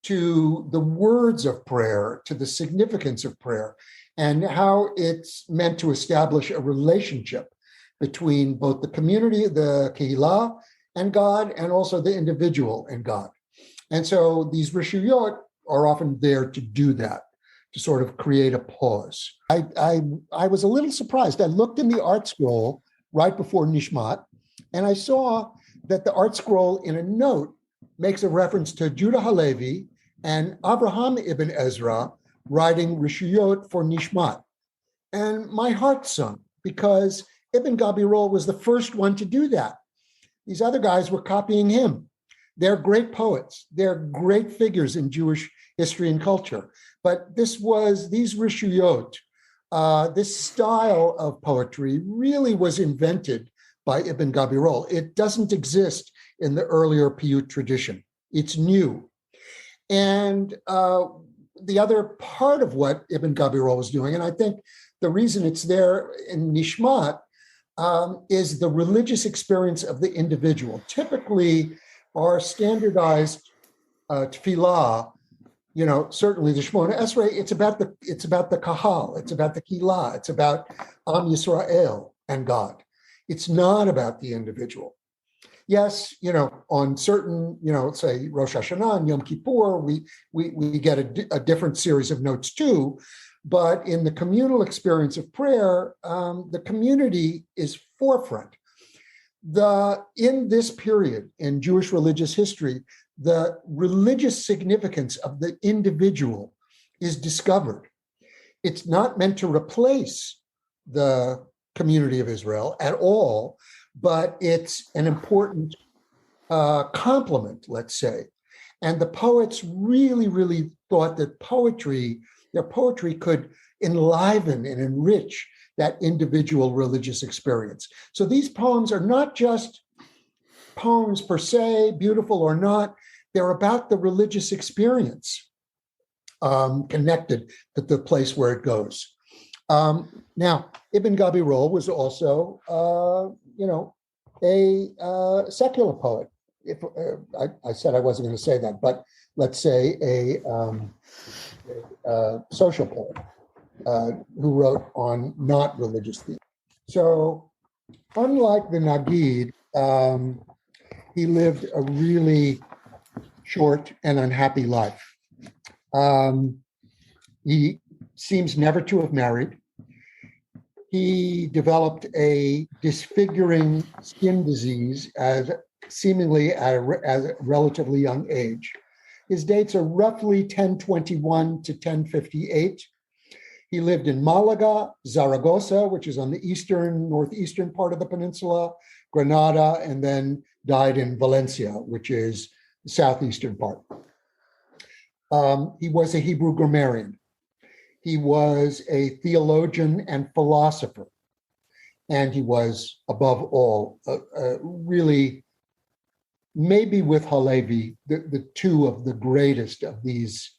to the words of prayer, to the significance of prayer, and how it's meant to establish a relationship between both the community, the kehillah, and God, and also the individual and God. And so these rishuyot are often there to do that, to sort of create a pause. I was a little surprised. I looked in the art scroll right before Nishmat, and I saw that the art scroll in a note makes a reference to Yehuda HeLevi and Avraham Ibn Ezra writing Rishuyot for Nishmat. And my heart sunk, because Ibn Gabirol was the first one to do that. These other guys were copying him. They're great poets. They're great figures in Jewish history and culture. But these Rishuyot this style of poetry really was invented by Ibn Gabirol. It doesn't exist in the earlier Piyut tradition. It's new. And the other part of what Ibn Gabirol was doing, and I think the reason it's there in Nishmat, is the religious experience of the individual. Typically, our standardized tefillah, certainly the Shemona Esrei, it's about the kahal, it's about the kilah, it's about Am Yisrael and God. It's not about the individual. Yes, on certain, say Rosh Hashanah and Yom Kippur, we get a different series of notes too. But in the communal experience of prayer, the community is forefront. In this period in Jewish religious history, the religious significance of the individual is discovered. It's not meant to replace the community of Israel at all, but it's an important complement, let's say. And the poets really, really thought that their poetry could enliven and enrich that individual religious experience. So these poems are not just poems per se, beautiful or not, they're about the religious experience connected to the place where it goes. Now, Ibn Gabirol was also, a secular poet. If I said I wasn't going to say that, but let's say a social poet who wrote on not religious themes. So, unlike the Naggid, he lived a really short and unhappy life. He seems never to have married. He developed a disfiguring skin disease seemingly at a relatively young age. His dates are roughly 1021 to 1058. He lived in Malaga, Zaragoza, which is on the northeastern part of the peninsula, Granada, and then died in Valencia, which is the southeastern part. He was a Hebrew grammarian. He was a theologian and philosopher. And he was, above all, really, maybe with HeLevi, the two of the greatest of these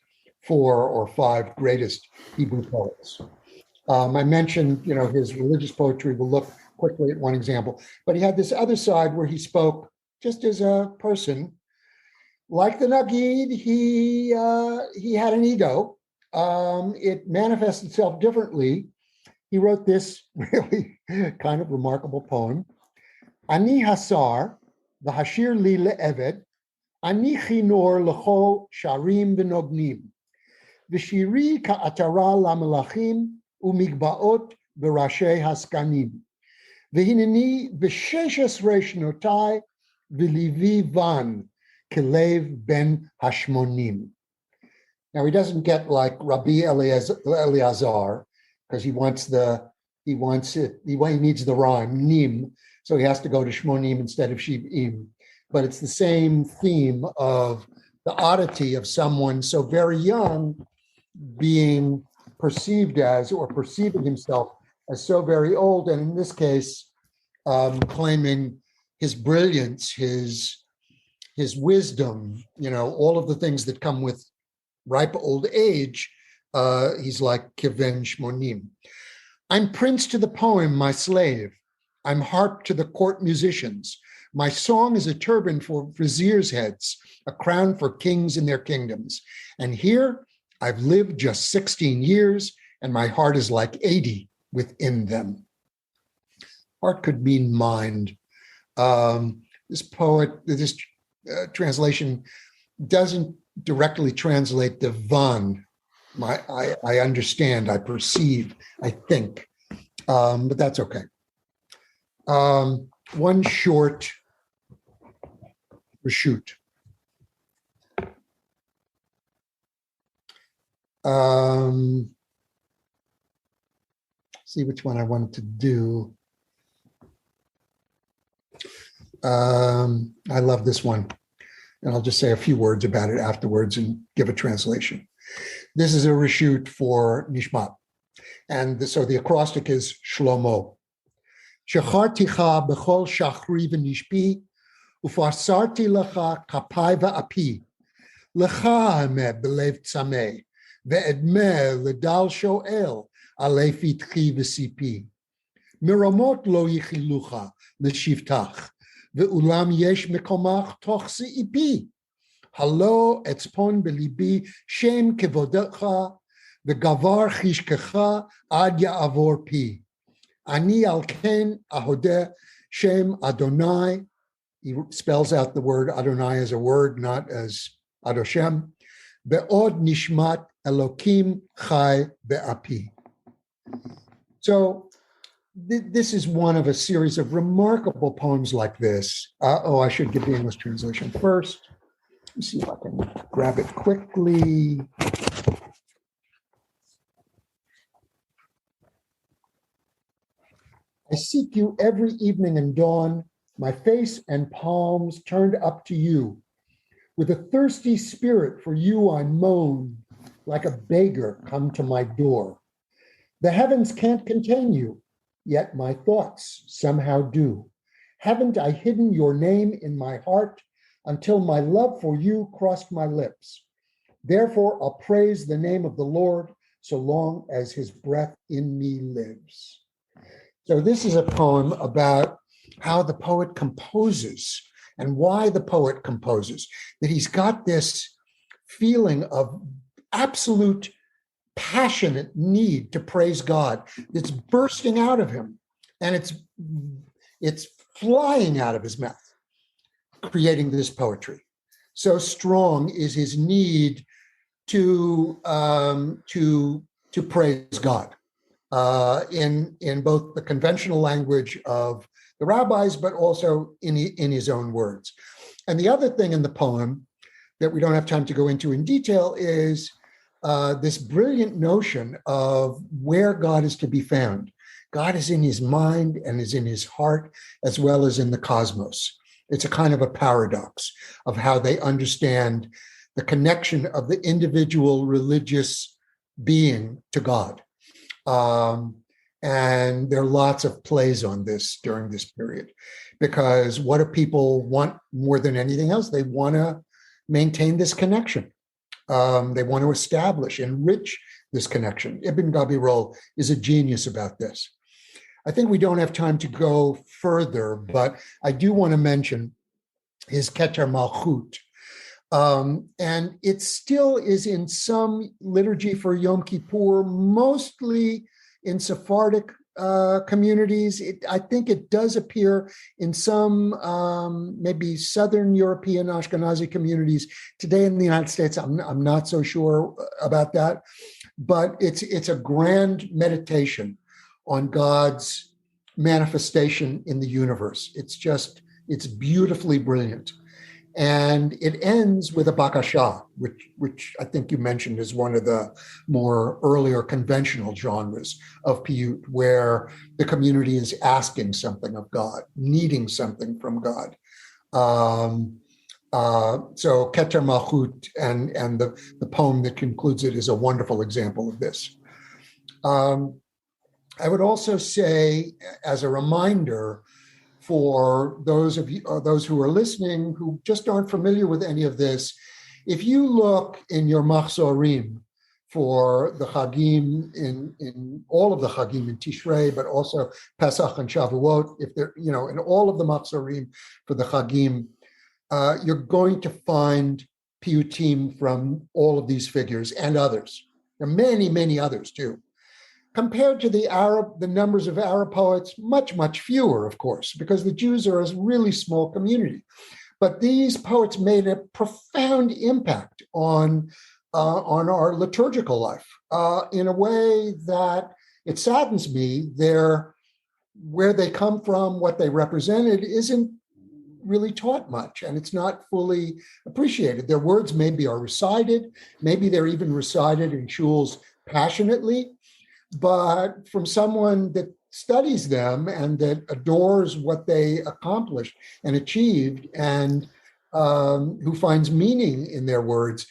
4 or 5 greatest Hebrew poets. I mentioned, his religious poetry. We'll look quickly at one example. But he had this other side where he spoke just as a person. Like the Naggid, he had an ego. It manifests itself differently. He wrote this really kind of remarkable poem. Ani hasar v'hashir li le'eved, ani chinor l'chol sharim v'nognim, v'shiri ka'atara lamelachim u'migbaot v'rashei haskanim, v'hineni v'sheshes reshnotai v'livi van kelev ben hashmonim. Now he doesn't get like Rabbi Eleazar because he needs the rhyme nim, so he has to go to shmonim instead of shiv'im. But it's the same theme of the oddity of someone so very young being perceived as or perceiving himself as so very old, and in this case, claiming his brilliance, his wisdom, all of the things that come with ripe old age. He's like Kiven Shmonim. I'm prince to the poem, my slave. I'm harp to the court musicians. My song is a turban for viziers' heads, a crown for kings in their kingdoms. And here I've lived just 16 years, and my heart is like 80 within them. Heart could mean mind. This translation doesn't directly translate the van. I understand, I perceive, I think, but that's okay. One short reshoot. See which one I wanted to do. I love this one, and I'll just say a few words about it afterwards and give a translation. This is a reshoot for Nishmat. And so the acrostic is Shlomo. Shecharticha bechol shachri v'nishpi, ufarsarti lecha kapai v'api, lecha ha'emeh belev tzameh, ve'edmeh ledal shoel alei fitchi v'sipi. Miramot lo yichilucha l'shivtach, ve'ulam yesh mekomach toch se'ipi. Halo etzpon belibi shem kevodecha, ve'gavar chishkecha ad ya'avor pi. Ani al ken ahodeh shem Adonai. He spells out the word Adonai as a word, not as Adoshem. Be'od nishmat Elokim chai be'api. So this is one of a series of remarkable poems like this. I should give the English translation first. Let me see if I can grab it quickly. I seek you every evening and dawn, my face and palms turned up to you. With a thirsty spirit for you I moan, like a beggar come to my door. The heavens can't contain you, yet my thoughts somehow do. Haven't I hidden your name in my heart until my love for you crossed my lips? Therefore I'll praise the name of the Lord so long as his breath in me lives. So this is a poem about how the poet composes and why the poet composes, that he's got this feeling of absolute passionate need to praise God that's bursting out of him, and it's flying out of his mouth, creating this poetry. So strong is his need to praise God in both the conventional language of the rabbis, but also in his own words. And the other thing in the poem that we don't have time to go into in detail is this brilliant notion of where God is to be found. God is in his mind and is in his heart, as well as in the cosmos. It's a kind of a paradox of how they understand the connection of the individual religious being to God. And there are lots of plays on this during this period, because what do people want more than anything else? They want to maintain this connection. They want to establish, enrich this connection. Ibn Gabirol is a genius about this. I think we don't have time to go further, but I do want to mention his Keter Malchut. And it still is in some liturgy for Yom Kippur, mostly in Sephardic communities. I think it does appear in some maybe Southern European Ashkenazi communities. Today in the United States, I'm not so sure about that, but it's a grand meditation on God's manifestation in the universe. It's beautifully brilliant. And it ends with a bakasha, which I think you mentioned is one of the more earlier conventional genres of piyut, where the community is asking something of God, needing something from God. So Keter Malchut and the poem that concludes it is a wonderful example of this. I would also say, as a reminder, for those of you, those who are listening who just aren't familiar with any of this, if you look in your machzorim for the Chagim in all of the Chagim in Tishrei, but also Pesach and Shavuot, if they're in all of the machzorim for the Chagim, you're going to find piyutim from all of these figures and others. There are many, many others too. Compared to the numbers of Arab poets, much, much fewer, of course, because the Jews are a really small community. But these poets made a profound impact on our liturgical life in a way that it saddens me. Where they come from, what they represented, isn't really taught much, and it's not fully appreciated. Their words maybe are recited, maybe they're even recited in shuls passionately, but from someone that studies them and that adores what they accomplished and achieved, and who finds meaning in their words,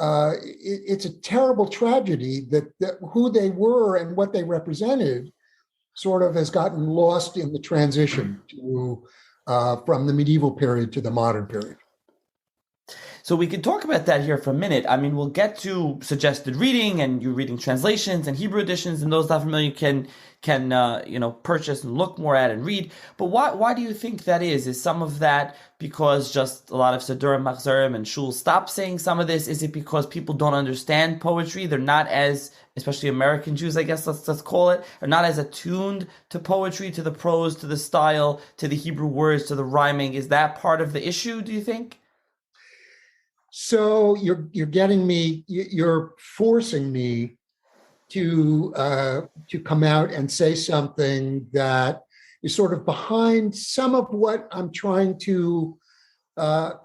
it's a terrible tragedy that who they were and what they represented sort of has gotten lost in the transition from the medieval period to the modern period. So we can talk about that here for a minute. I mean, we'll get to suggested reading and you reading translations and Hebrew editions, and those not familiar can purchase and look more at and read. But why do you think that is? Is some of that because just a lot of Siddurim, Machzorim, and Shul stop saying some of this? Is it because people don't understand poetry? They're not as, especially American Jews, I guess let's call it, are not as attuned to poetry, to the prose, to the style, to the Hebrew words, to the rhyming. Is that part of the issue, do you think? So you're getting me, you're forcing me to come out and say something that is sort of behind some of what I'm trying to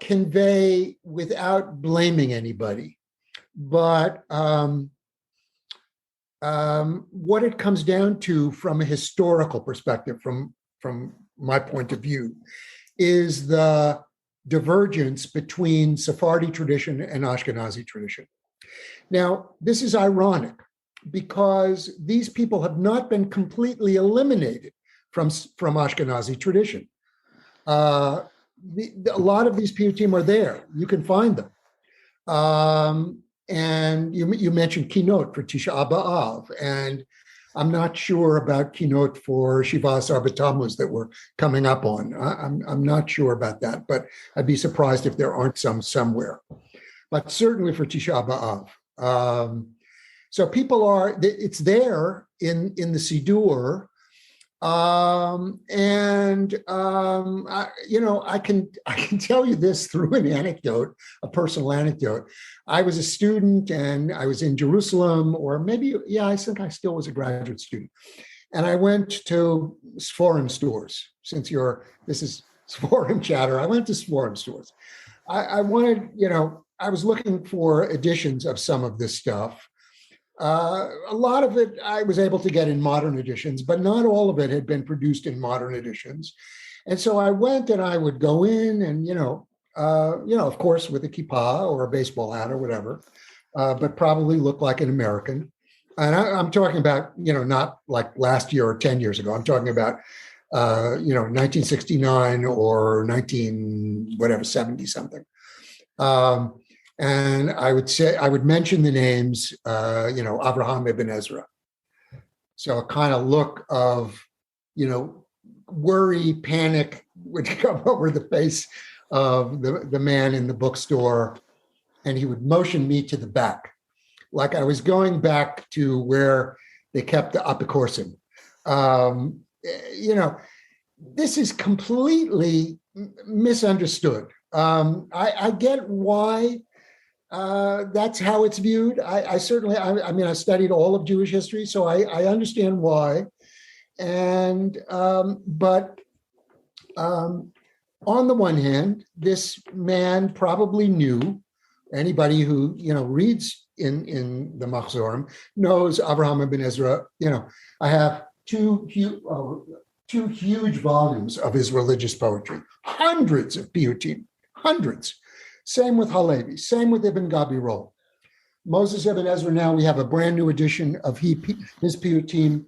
convey without blaming anybody. But what it comes down to from a historical perspective, from my point of view, is the divergence between Sephardi tradition and Ashkenazi tradition. Now, this is ironic because these people have not been completely eliminated from Ashkenazi tradition. A lot of these piyutim are there. You can find them. And you mentioned Kinot for Tisha B'Av, and I'm not sure about Kinot for Shiva Asar B'Tammuz that we're coming up on. I'm not sure about that, but I'd be surprised if there aren't some somewhere. But certainly for Tisha B'Av. So it's there in the Siddur. I can tell you this through an anecdote, a personal anecdote. I was a student and I was in Jerusalem, or maybe, I think I still was a graduate student. And I went to Sforim stores. Since this is Sforim chatter, I went to Sforim stores. I wanted, I was looking for editions of some of this stuff. A lot of it I was able to get in modern editions, but not all of it had been produced in modern editions. And so I went and I would go in and, of course, with a kippah or a baseball hat or whatever, but probably look like an American. And I'm talking about, not like last year or 10 years ago. I'm talking about, 1969 or 70 something. And I would mention the names, Avraham Ibn Ezra. So a kind of look of, worry, panic would come over the face of the man in the bookstore, and he would motion me to the back, like I was going back to where they kept the Apikorsim. This is completely misunderstood. I get why that's how it's viewed. I certainly, I studied all of Jewish history, so I understand why. And, but on the one hand, this man probably knew, anybody who, reads in the Machzorim knows Avraham Ibn Ezra. I have two huge volumes of his religious poetry, hundreds of piyutim, hundreds. Same with HaLevi, same with Ibn Gabirol. Moses Ibn Ezra, now we have a brand new edition of his piyutim,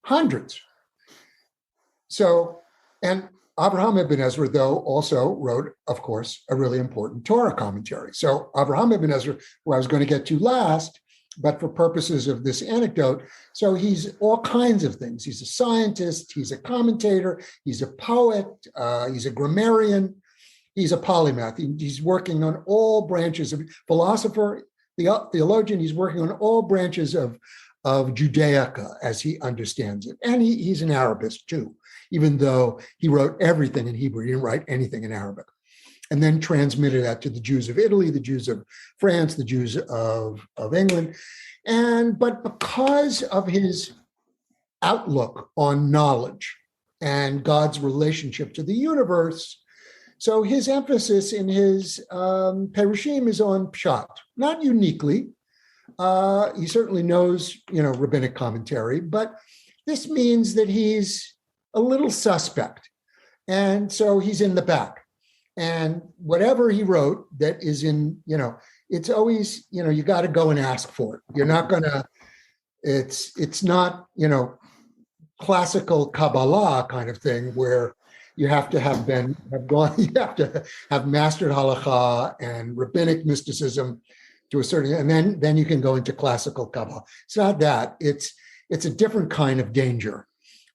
hundreds. So, and Avraham Ibn Ezra, though, also wrote, of course, a really important Torah commentary. So Avraham Ibn Ezra, who I was going to get to last, but for purposes of this anecdote, so he's all kinds of things. He's a scientist, he's a commentator, he's a poet, he's a grammarian, he's a polymath. He's working on all branches of philosopher, theologian. He's working on all branches of Judaica as he understands it. And he's an Arabist too, even though he wrote everything in Hebrew. He didn't write anything in Arabic. And then transmitted that to the Jews of Italy, the Jews of France, the Jews of England. But because of his outlook on knowledge and God's relationship to the universe, so his emphasis in his Perushim is on Pshat, not uniquely. He certainly knows, rabbinic commentary, but this means that he's a little suspect. And so he's in the back. And whatever he wrote that is in it's always, you got to go and ask for it. You're not going to, it's not, classical Kabbalah kind of thing where you have to have gone, you have to have mastered halakha and rabbinic mysticism to a certain, and then you can go into classical Kabbalah. It's not that. It's a different kind of danger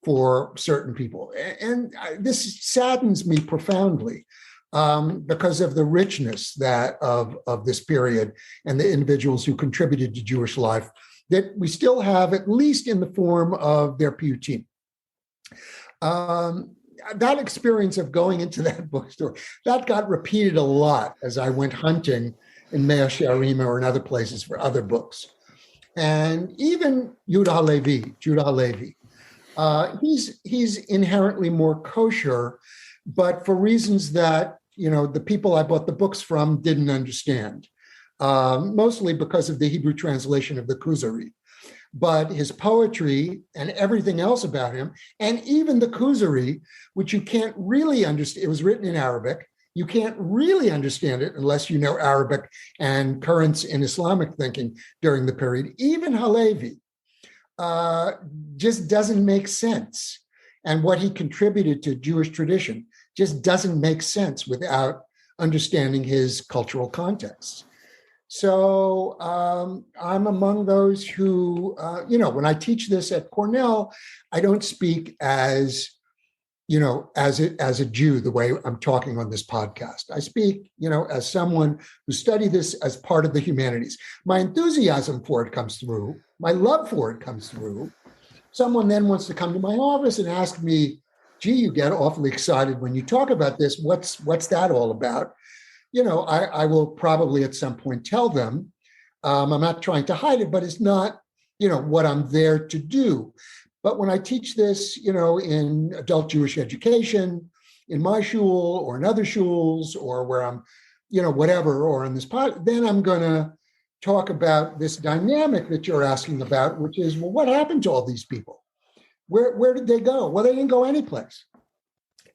for certain people. And this saddens me profoundly because of the richness of this period and the individuals who contributed to Jewish life that we still have, at least in the form of their piyutim. That experience of going into that bookstore, that got repeated a lot as I went hunting in Mea Shearim or in other places for other books. And even Judah HeLevi, he's inherently more kosher, but for reasons that, the people I bought the books from didn't understand, mostly because of the Hebrew translation of the Kuzari. But his poetry and everything else about him, and even the Kuzari, which you can't really understand, it was written in Arabic. You can't really understand it unless you know Arabic and currents in Islamic thinking during the period. Even HeLevi just doesn't make sense. And what he contributed to Jewish tradition just doesn't make sense without understanding his cultural context. So I'm among those who, when I teach this at Cornell, I don't speak as a Jew, the way I'm talking on this podcast. I speak, as someone who studied this as part of the humanities. My enthusiasm for it comes through. My love for it comes through. Someone then wants to come to my office and ask me, gee, you get awfully excited when you talk about this. What's that all about? I will probably at some point tell them. I'm not trying to hide it, but it's not, what I'm there to do. But when I teach this, in adult Jewish education, in my shul or in other shuls, or where I'm, whatever, or in this pod, then I'm going to talk about this dynamic that you're asking about, which is, well, what happened to all these people? Where did they go? Well, they didn't go anyplace.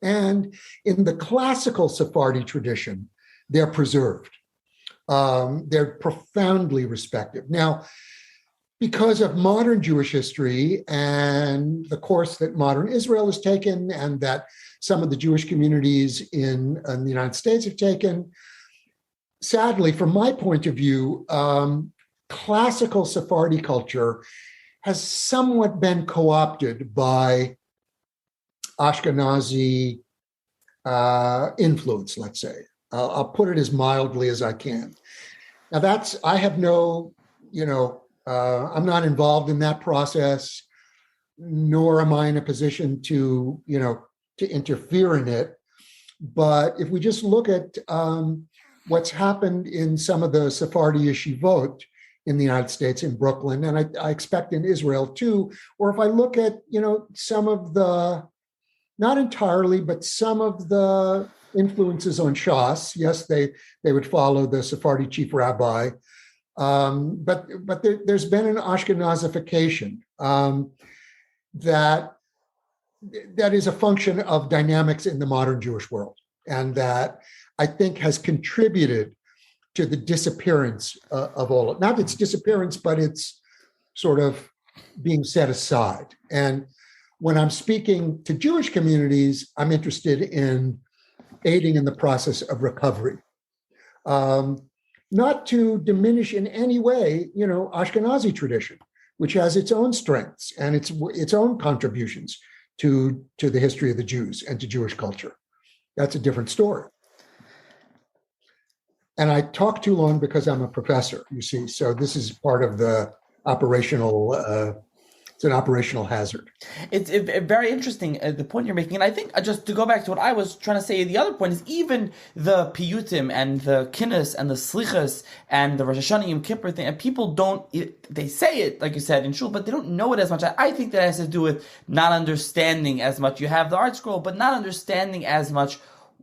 And in the classical Sephardi tradition, they're preserved. They're profoundly respected. Now, because of modern Jewish history and the course that modern Israel has taken and that some of the Jewish communities in the United States have taken, sadly, from my point of view, classical Sephardi culture has somewhat been co-opted by Ashkenazi influence, let's say. I'll put it as mildly as I can. Now I have no, I'm not involved in that process, nor am I in a position to interfere in it. But if we just look at what's happened in some of the Sephardi yeshivot in the United States, in Brooklyn, and I expect in Israel too, or if I look at, some of the, not entirely, but some of the influences on Shas, yes, they would follow the Sephardi chief rabbi, but there's been an Ashkenazification that is a function of dynamics in the modern Jewish world, and that I think has contributed to the disappearance of all of, not its disappearance, but its sort of being set aside. And when I'm speaking to Jewish communities, I'm interested in aiding in the process of recovery. Not to diminish in any way, Ashkenazi tradition, which has its own strengths and its own contributions to the history of the Jews and to Jewish culture. That's a different story. And I talk too long because I'm a professor, you see. So this is part of the operational, it's an operational hazard. It's very interesting, the point you're making. And I think, just to go back to what I was trying to say, the other point is even the piyutim and the kinnis and the slichas and the Rosh Hashanah Yom Kippur thing, and people they say it, like you said, in shul, but they don't know it as much. I think that has to do with not understanding as much. You have the art scroll, but not understanding as much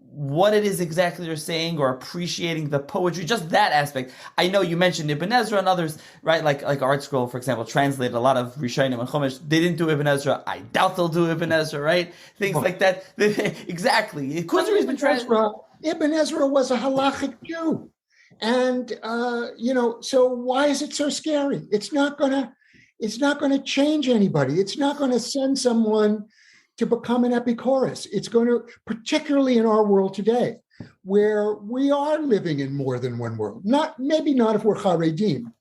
what it is exactly they're saying, or appreciating the poetry, just that aspect. I know you mentioned Ibn Ezra and others, right? Like Art Scroll, for example, translated a lot of Rishonim and Chumash. They didn't do Ibn Ezra. I doubt they'll do Ibn Ezra, right? Things like that. Exactly. Kuzari's been translated. Ibn Ezra was a halachic Jew. And so why is it so scary? It's not gonna change anybody. It's not gonna send someone to become an epicurus. It's going to, particularly in our world today, where we are living in more than one world. Maybe not if we're Haredim.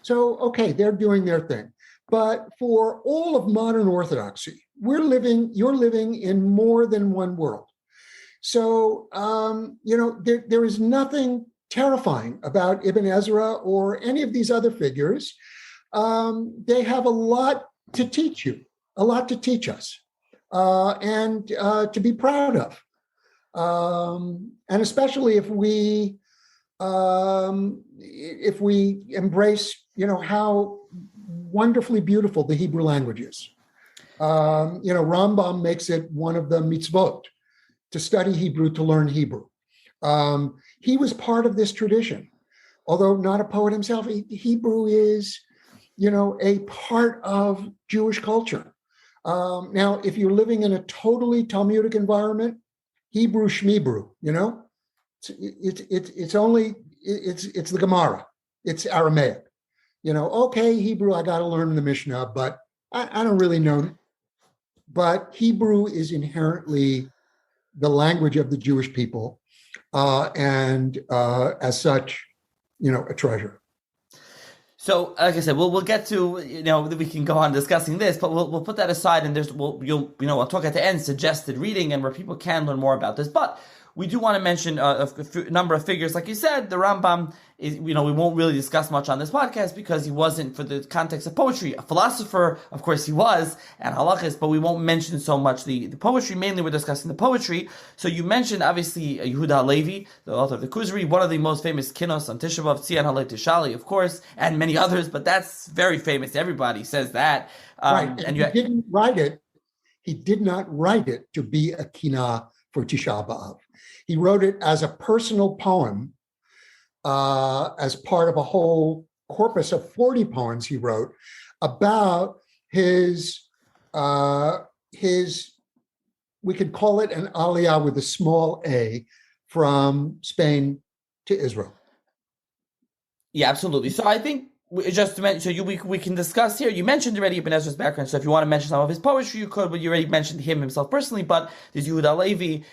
So, okay, they're doing their thing. But for all of modern Orthodoxy, you're living in more than one world. So, there is nothing terrifying about Ibn Ezra or any of these other figures. They have a lot to teach you, a lot to teach us, and to be proud of. And especially if we embrace, how wonderfully beautiful the Hebrew language is. Rambam makes it one of the mitzvot to study Hebrew, to learn Hebrew. He was part of this tradition, although not a poet himself. Hebrew is, a part of Jewish culture. Now, if you're living in a totally Talmudic environment, Hebrew Shmebrew, it's the Gemara, it's Aramaic. Okay, Hebrew, I got to learn the Mishnah, but I don't really know. But Hebrew is inherently the language of the Jewish people, and as such, a treasure. So, like I said, we'll get to, we can go on discussing this, but we'll put that aside, and I'll talk at the end, suggested reading, and where people can learn more about this. But we do want to mention a number of figures. Like you said, the Rambam is, we won't really discuss much on this podcast because he wasn't, for the context of poetry, a philosopher. Of course he was, and halachas, but we won't mention so much the poetry. Mainly we're discussing the poetry. So you mentioned, obviously, Yehuda HeLevi, the author of the Kuzri, one of the most famous kinos on Tisha B'Av, Tzion Halei Tishali, of course, and many others, but that's very famous. Everybody says that. Right, and he didn't write it. He did not write it to be a kina for Tisha B'Av. He wrote it as a personal poem, as part of a whole corpus of 40 poems he wrote about his, we could call it an aliyah with a small a, from Spain to Israel. Yeah, absolutely. So I think, just to mention, we can discuss here. You mentioned already Ibn Ezra's background, so if you want to mention some of his poetry, you could. But you already mentioned him himself personally. But there's Yehuda HeLevi,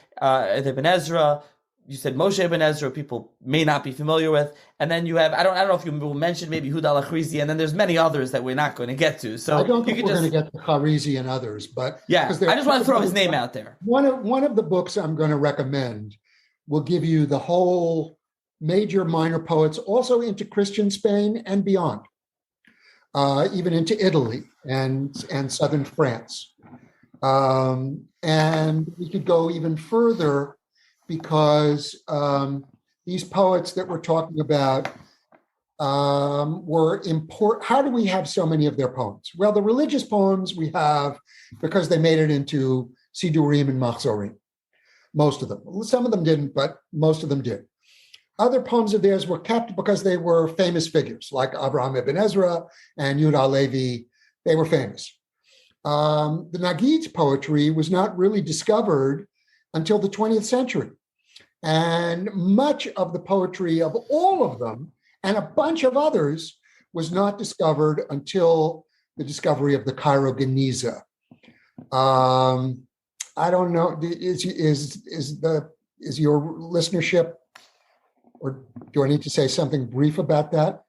Ibn Ezra. You said Moshe Ibn Ezra. People may not be familiar with, and then you have I don't know if you will mention maybe Yehuda HaLachrizi, and then there's many others that we're not going to get to. So I don't think we're going to get to Charizi and others, but yeah, I just want to throw his name out there. One of the books I'm going to recommend will give you the whole major minor poets, also into Christian Spain and beyond, even into Italy and southern France. And we could go even further because these poets that we're talking about were important. How do we have so many of their poems? Well, the religious poems we have because they made it into Sidurim and Machzorim. Most of them. Some of them didn't, but most of them did. Other poems of theirs were kept because they were famous figures, like Avraham Ibn Ezra and Yehuda HeLevi. They were famous. The Naggid's poetry was not really discovered until the 20th century. And much of the poetry of all of them, and a bunch of others, was not discovered until the discovery of the Cairo Geniza. I don't know, is your listenership, or do I need to say something brief about that?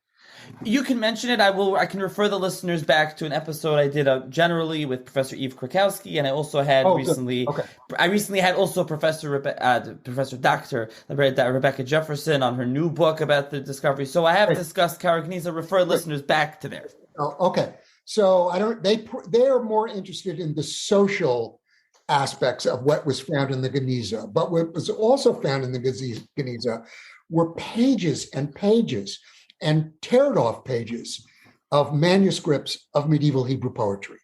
You can mention it. I can refer the listeners back to an episode I did generally with Professor Eve Krakowski, and I also had recently. Okay. I recently had also Professor Dr. Rebecca Jefferson on her new book about the discovery. So I have discussed Cairo Geniza. Refer listeners back to there. Oh, okay. So they are more interested in the social aspects of what was found in the Geniza, but what was also found in the Geniza were pages and pages and teared off pages of manuscripts of medieval Hebrew poetry.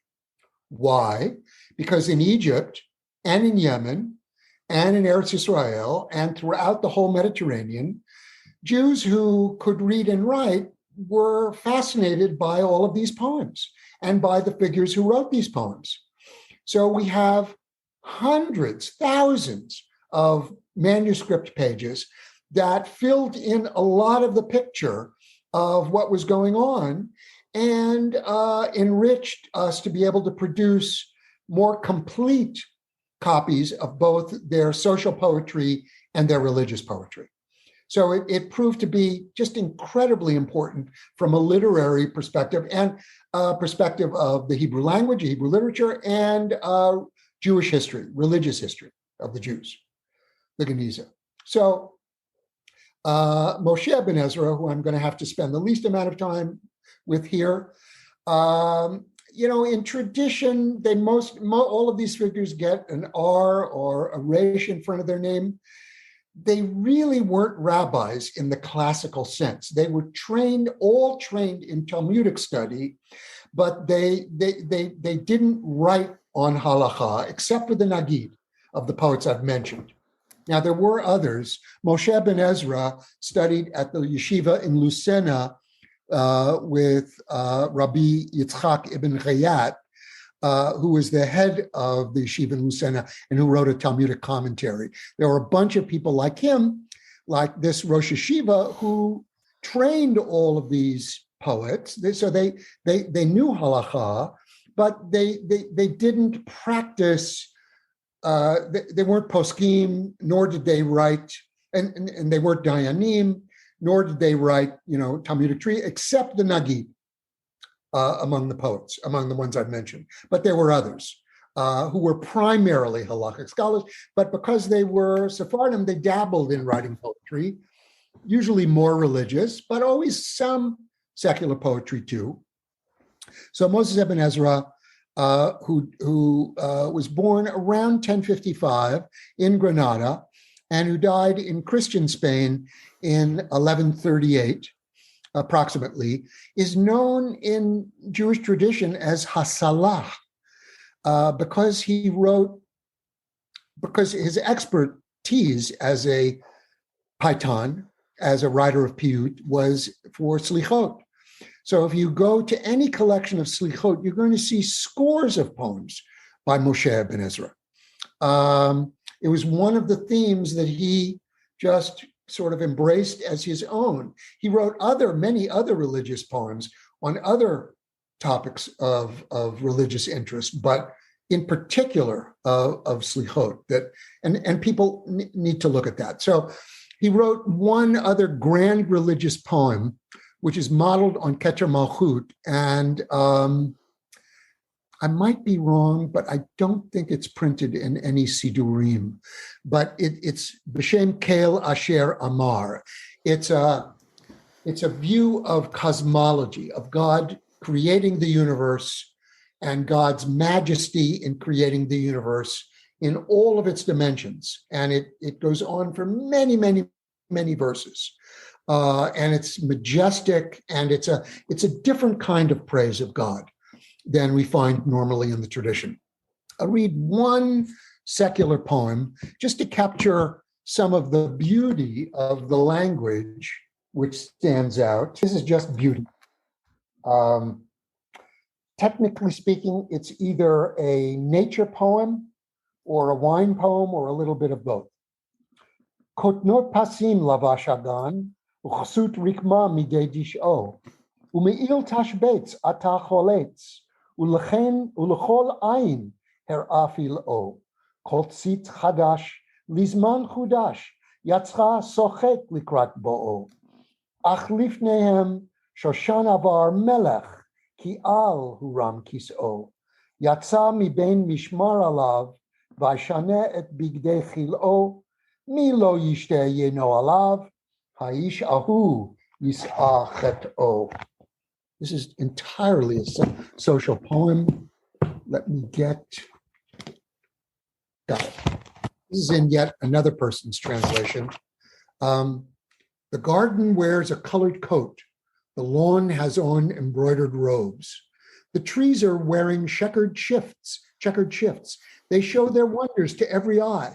Why? Because in Egypt and in Yemen and in Eretz Israel and throughout the whole Mediterranean, Jews who could read and write were fascinated by all of these poems and by the figures who wrote these poems. So we have hundreds, thousands of manuscript pages that filled in a lot of the picture of what was going on and enriched us to be able to produce more complete copies of both their social poetry and their religious poetry. So it proved to be just incredibly important from a literary perspective and perspective of the Hebrew language, Hebrew literature, and Jewish history, religious history of the Jews, the Geniza. So Moshe Ibn Ezra, who I'm going to have to spend the least amount of time with here, in tradition, all of these figures get an R or a resh in front of their name. They really weren't rabbis in the classical sense. They were all trained in Talmudic study, but they didn't write on halacha, except for the Naggid of the poets I've mentioned. Now, there were others. Moshe Ibn Ezra studied at the yeshiva in Lucena with Rabbi Yitzchak Ibn Ghayat, who was the head of the yeshiva in Lucena and who wrote a Talmudic commentary. There were a bunch of people like him, like this Rosh Yeshiva, who trained all of these poets. So they knew halacha, but they didn't practice. They weren't poskim, nor did they write, and they weren't dayanim, nor did they write, Talmudic tree, except the Naggid. Among the poets, among the ones I've mentioned. But there were others who were primarily halakhic scholars, but because they were Sephardim, they dabbled in writing poetry, usually more religious, but always some secular poetry too. So Moses Ibn Ezra, who was born around 1055 in Granada and who died in Christian Spain in 1138, approximately, is known in Jewish tradition as Hasalah, because his expertise as a paitan, as a writer of piyut, was for slichot. So if you go to any collection of slichot, you're going to see scores of poems by Moshe Ibn Ezra. It was one of the themes that he just sort of embraced as his own. He wrote many other religious poems on other topics of religious interest, but in particular of slichot, and people need to look at that. So he wrote one other grand religious poem, which is modeled on Keter Malchut, and I might be wrong, but I don't think it's printed in any Sidurim. But it's B'Shem Kel Asher Amar. It's a view of cosmology, of God creating the universe and God's majesty in creating the universe in all of its dimensions. And it goes on for many, many, many verses. And it's majestic, and it's a different kind of praise of God than we find normally in the tradition. I'll read one secular poem just to capture some of the beauty of the language which stands out. This is just beauty. Technically speaking, it's either a nature poem or a wine poem or a little bit of both. Kotnot pasim lavash hagan, uchsut rikma midei dish'o, ume'il tashbetz ata choletz, ולכל עין הראה פלאו, כל ציץ חדש, לזמן חודש, יצרה שוחק לקראת בואו. אך לפניהם שושן עבר מלך, כי על הורם כיסאו. יצא מבין משמר עליו, וישנה את בגדי חילאו, מי לא ישתה ינו עליו, האיש ההוא יישא חטאו. This is entirely a social poem. Let me got it. This is in yet another person's translation. The garden wears a colored coat. The lawn has on embroidered robes. The trees are wearing checkered shifts. They show their wonders to every eye,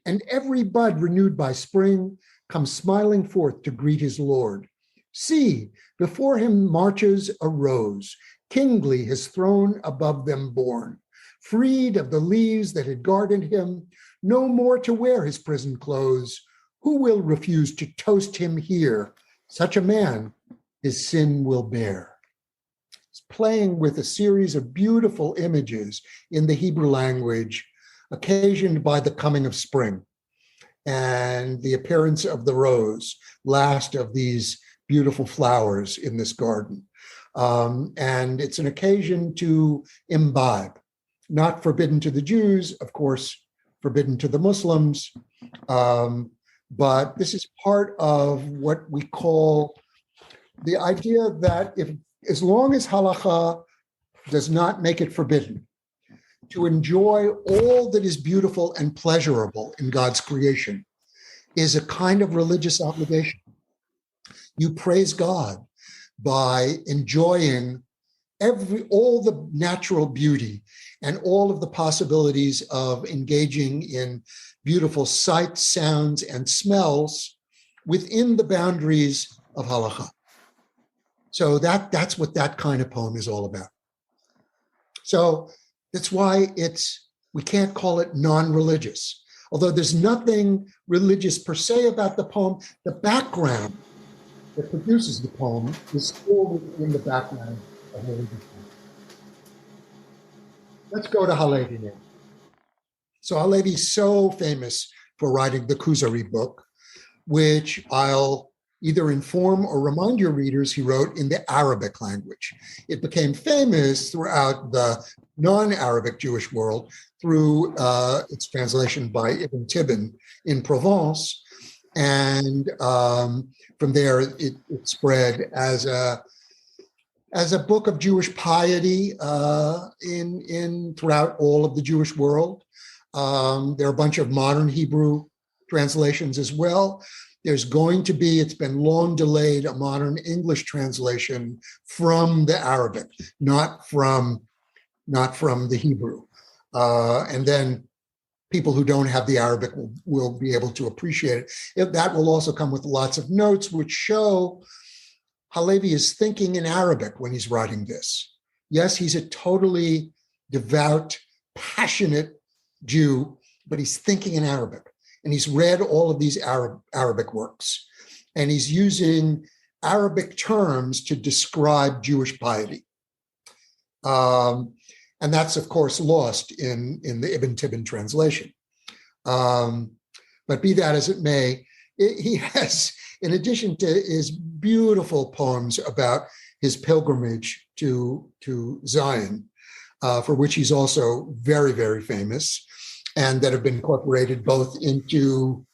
and every bud renewed by spring comes smiling forth to greet his Lord. See, before him marches a rose, kingly his throne above them borne, freed of the leaves that had guarded him, no more to wear his prison clothes, Who will refuse to toast him here? Such a man his sin will bear. It's playing with a series of beautiful images in the Hebrew language, occasioned by the coming of spring and the appearance of the rose, last of these beautiful flowers in this garden. And it's an occasion to imbibe, not forbidden to the Jews, of course, forbidden to the Muslims, but this is part of what we call the idea that as long as halacha does not make it forbidden, to enjoy all that is beautiful and pleasurable in God's creation is a kind of religious obligation. You praise God by enjoying all the natural beauty and all of the possibilities of engaging in beautiful sights, sounds, and smells within the boundaries of halacha. So that's what that kind of poem is all about. So that's why we can't call it non-religious. Although there's nothing religious per se about the poem, the background that produces the poem is still within the background of religious poem. Let's go to HaLevi now. So HaLevi is so famous for writing the Kuzari book, which I'll either inform or remind your readers he wrote in the Arabic language. It became famous throughout the non-Arabic Jewish world through its translation by Ibn Tibbon in Provence. And from there, it spread as a book of Jewish piety throughout all of the Jewish world. There are a bunch of modern Hebrew translations as well. There's going to be, it's been long delayed, a modern English translation from the Arabic, not from the Hebrew. And then people who don't have the Arabic will be able to appreciate it. That will also come with lots of notes which show HaLevi is thinking in Arabic when he's writing this. Yes, he's a totally devout, passionate Jew, but he's thinking in Arabic. And he's read all of these Arabic works. And he's using Arabic terms to describe Jewish piety. And that's, of course, lost in the Ibn Tibbon translation. But be that as it may, he has, in addition to his beautiful poems about his pilgrimage to Zion, for which he's also very, very famous, and that have been incorporated both into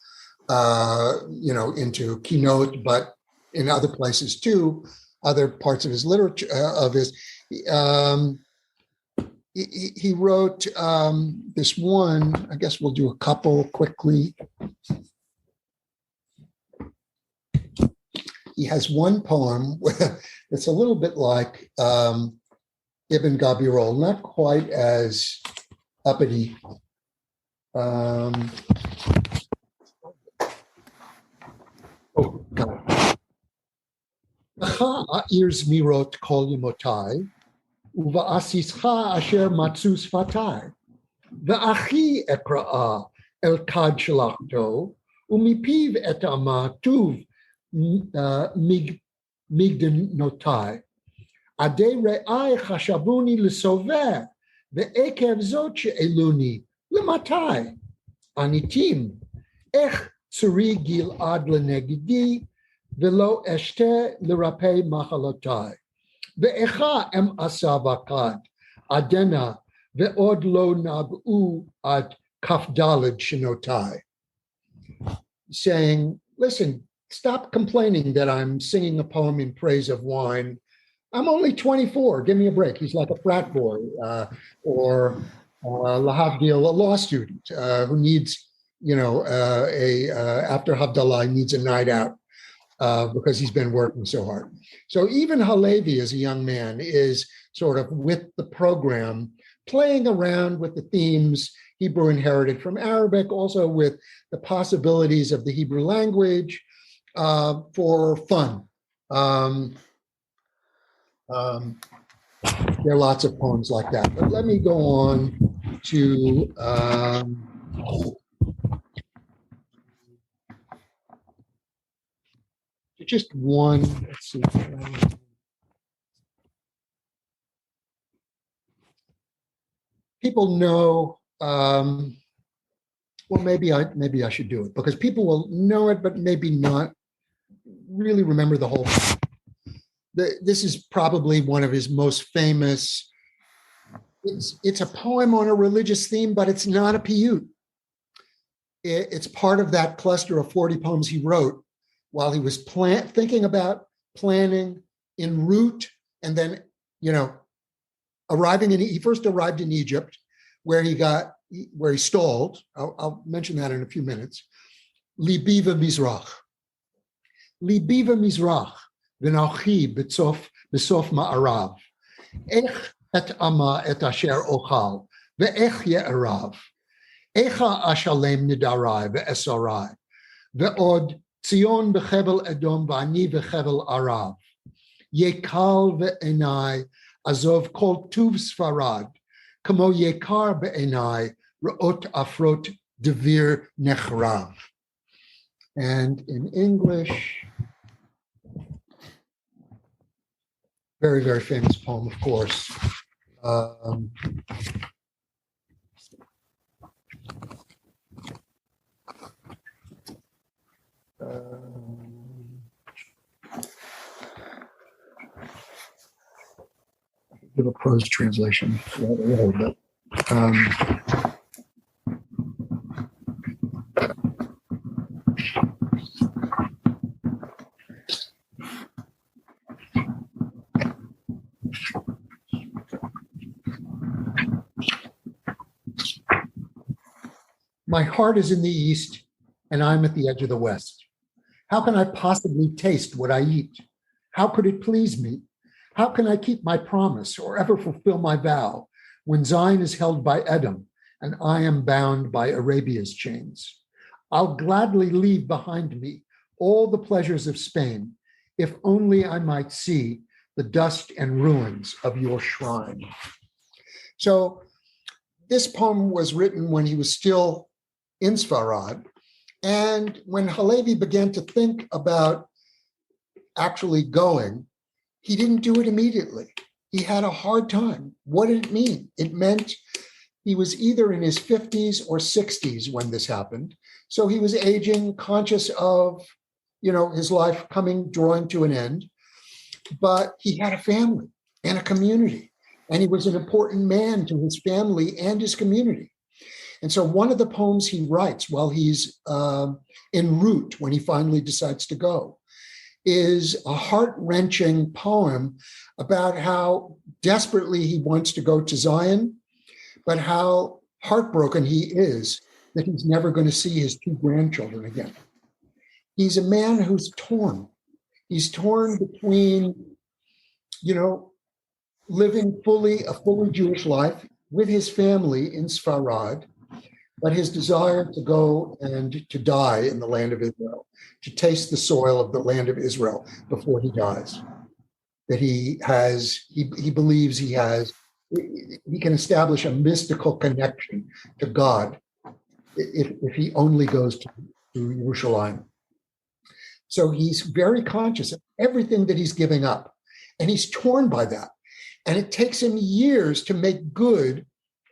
Keynote, but in other places too, other parts of his literature, he wrote this one. I guess we'll do a couple quickly. He has one poem that's a little bit like Ibn Gabirol, not quite as uppity. Oh, God. Ears mirot kol yemotai, uva'asischa asher matzu sfatai, va'achi ekra'a el kad shalachto, umipiv et ama tuv migdanotai, ade re'ai chashabuni l'sover, ve'ekev zot she'eluni, למתי? עניתים, איך צורי גלעד לנגדי, ולא אשתה לרפא מחלותיי. ואיכה אם עשה וכד, עדנה, ועוד לא נגעו עד כ"ד שנותיי. Saying, listen, stop complaining that I'm singing a poem in praise of wine. I'm only 24, give me a break. He's like a frat boy, or Lahavdil, a law student who needs, after Havdalah, needs a night out because he's been working so hard. So even HaLevi, as a young man, is sort of with the program, playing around with the themes Hebrew inherited from Arabic, also with the possibilities of the Hebrew language for fun. There are lots of poems like that. But let me go on to just one. Let's see. People know. Well, maybe I should do it because people will know it, but maybe not really remember the whole thing. This is probably one of his most famous. It's a poem on a religious theme, but it's not a piyut. It's part of that cluster of 40 poems he wrote while he was thinking about planning en route, and then, he first arrived in Egypt, where he stalled. I'll mention that in a few minutes. Libiva Mizrach. Libiva Mizrach, v'nachi b'sof ma'arav. Ech et ama et asher ochal, ve'ech ye'arav. Echa ashalem nidarai ve'esarai. Ve'od Tzion b'chevel Edom v'ani b'chevel Arav. Yekal ve'enai azov kol tuv Sfarad. Kamo yekar be'enai re'ot afrot devir nechrav. And in English, very, very famous poem, of course. Give a prose translation. My heart is in the east, and I'm at the edge of the west. How can I possibly taste what I eat? How could it please me? How can I keep my promise or ever fulfill my vow when Zion is held by Edom and I am bound by Arabia's chains? I'll gladly leave behind me all the pleasures of Spain, if only I might see the dust and ruins of your shrine. So this poem was written when he was still in Sfarad. And when HeLevi began to think about actually going, he didn't do it immediately. He had a hard time. What did it mean? It meant he was either in his 50s or 60s when this happened. So he was aging, conscious of, his life drawing to an end. But he had a family and a community, and he was an important man to his family and his community. And so one of the poems he writes while he's en route, when he finally decides to go, is a heart-wrenching poem about how desperately he wants to go to Zion, but how heartbroken he is that he's never going to see his two grandchildren again. He's a man who's torn. He's torn between, living a fully Jewish life with his family in Sfarad, but his desire to go and to die in the land of Israel, to taste the soil of the land of Israel before he dies. That he believes he can establish a mystical connection to God if he only goes to Yerushalayim. So he's very conscious of everything that he's giving up, and he's torn by that. And it takes him years to make good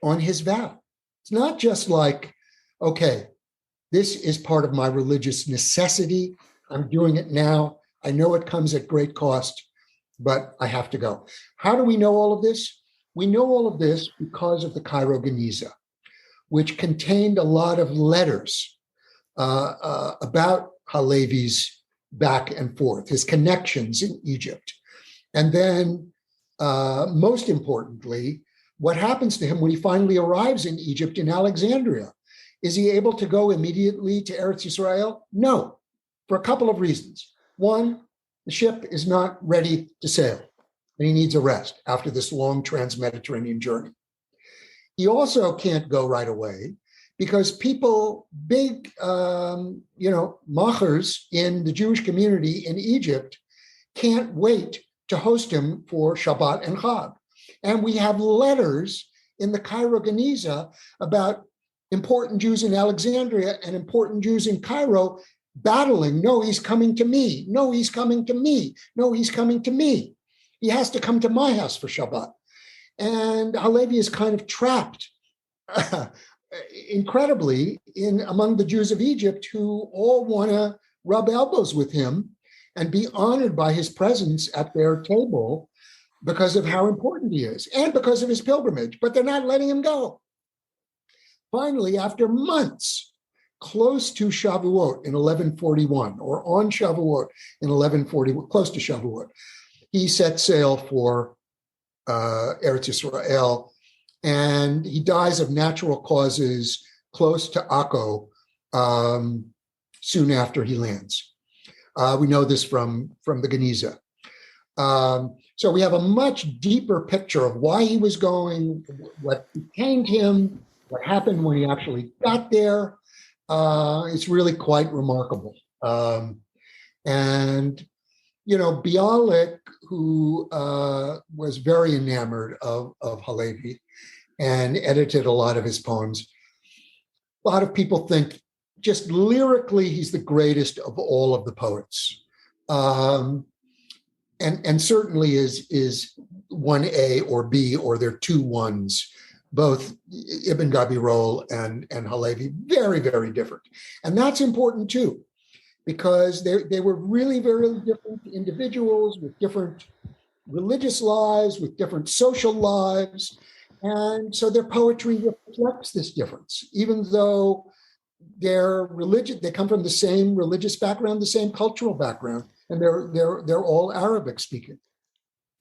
on his vow. It's not just like, okay, this is part of my religious necessity. I'm doing it now. I know it comes at great cost, but I have to go. How do we know all of this? We know all of this because of the Cairo Geniza, which contained a lot of letters about HeLevi's back and forth, his connections in Egypt. And then, most importantly, what happens to him when he finally arrives in Egypt, in Alexandria? Is he able to go immediately to Eretz Yisrael? No, for a couple of reasons. One, the ship is not ready to sail, and he needs a rest after this long trans-Mediterranean journey. He also can't go right away because people, big, machers in the Jewish community in Egypt can't wait to host him for Shabbat and Chag. And we have letters in the Cairo Geniza about important Jews in Alexandria and important Jews in Cairo battling, no, he's coming to me. No, he's coming to me. No, he's coming to me. He has to come to my house for Shabbat. And HeLevi is kind of trapped, incredibly, among the Jews of Egypt who all want to rub elbows with him and be honored by his presence at their table because of how important he is and because of his pilgrimage, but they're not letting him go. Finally, after months, close to Shavuot in 1141, or on Shavuot in 1140, close to Shavuot, he set sail for Eretz Yisrael, and he dies of natural causes close to Akko soon after he lands. We know this from the Geniza. So we have a much deeper picture of why he was going, what detained him, what happened when he actually got there. It's really quite remarkable. And, Bialik, who was very enamored of HeLevi and edited a lot of his poems, a lot of people think just lyrically he's the greatest of all of the poets. And certainly is 1A or B, or they're two ones, both Ibn Gabirol and HeLevi, very, very different. And that's important too, because they were really very different individuals with different religious lives, with different social lives. And so their poetry reflects this difference, even though they're religious, they come from the same religious background, the same cultural background, and they're all Arabic speaking.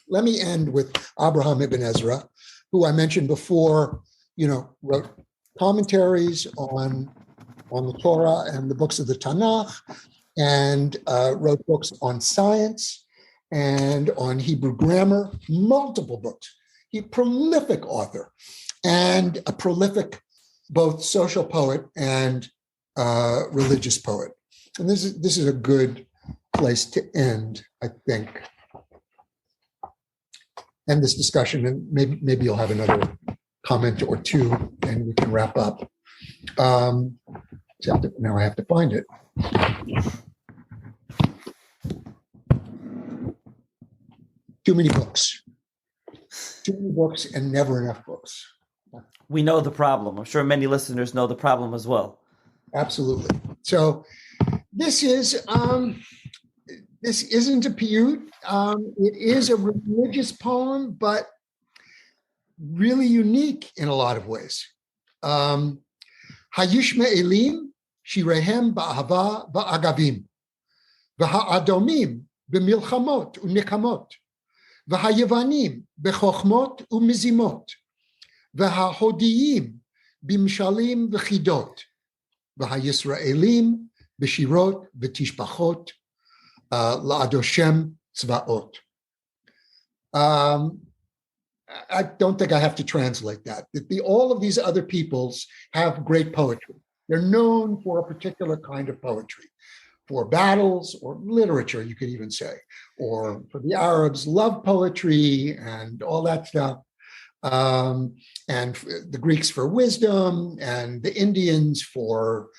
Let me end with Avraham Ibn Ezra, who I mentioned before, wrote commentaries on the Torah and the books of the Tanakh, and wrote books on science and on Hebrew grammar, multiple books. He's a prolific author and a prolific both social poet and religious poet. And this is a good place to end, I think, end this discussion, and maybe you'll have another comment or two, and we can wrap up. Now I have to find it. Too many books and never enough books. We know the problem. I'm sure many listeners know the problem as well. Absolutely. So this isn't a piyut. It is a religious poem, but really unique in a lot of ways. Hayishme'elim shirehem ba'ahava ba'agavim v'ha'adomim b'milchamot u'nekamot v'hayevanim b'chochmot u'mizimot v'hahodiyim b'mshalim v'chidot v'hayisraelim b'shirot v'tishbachot la'adoshem tzvaot. I don't think I have to translate that. All of these other peoples have great poetry. They're known for a particular kind of poetry, for battles or literature, you could even say, or for the Arabs, love poetry and all that stuff, and the Greeks for wisdom, and the Indians for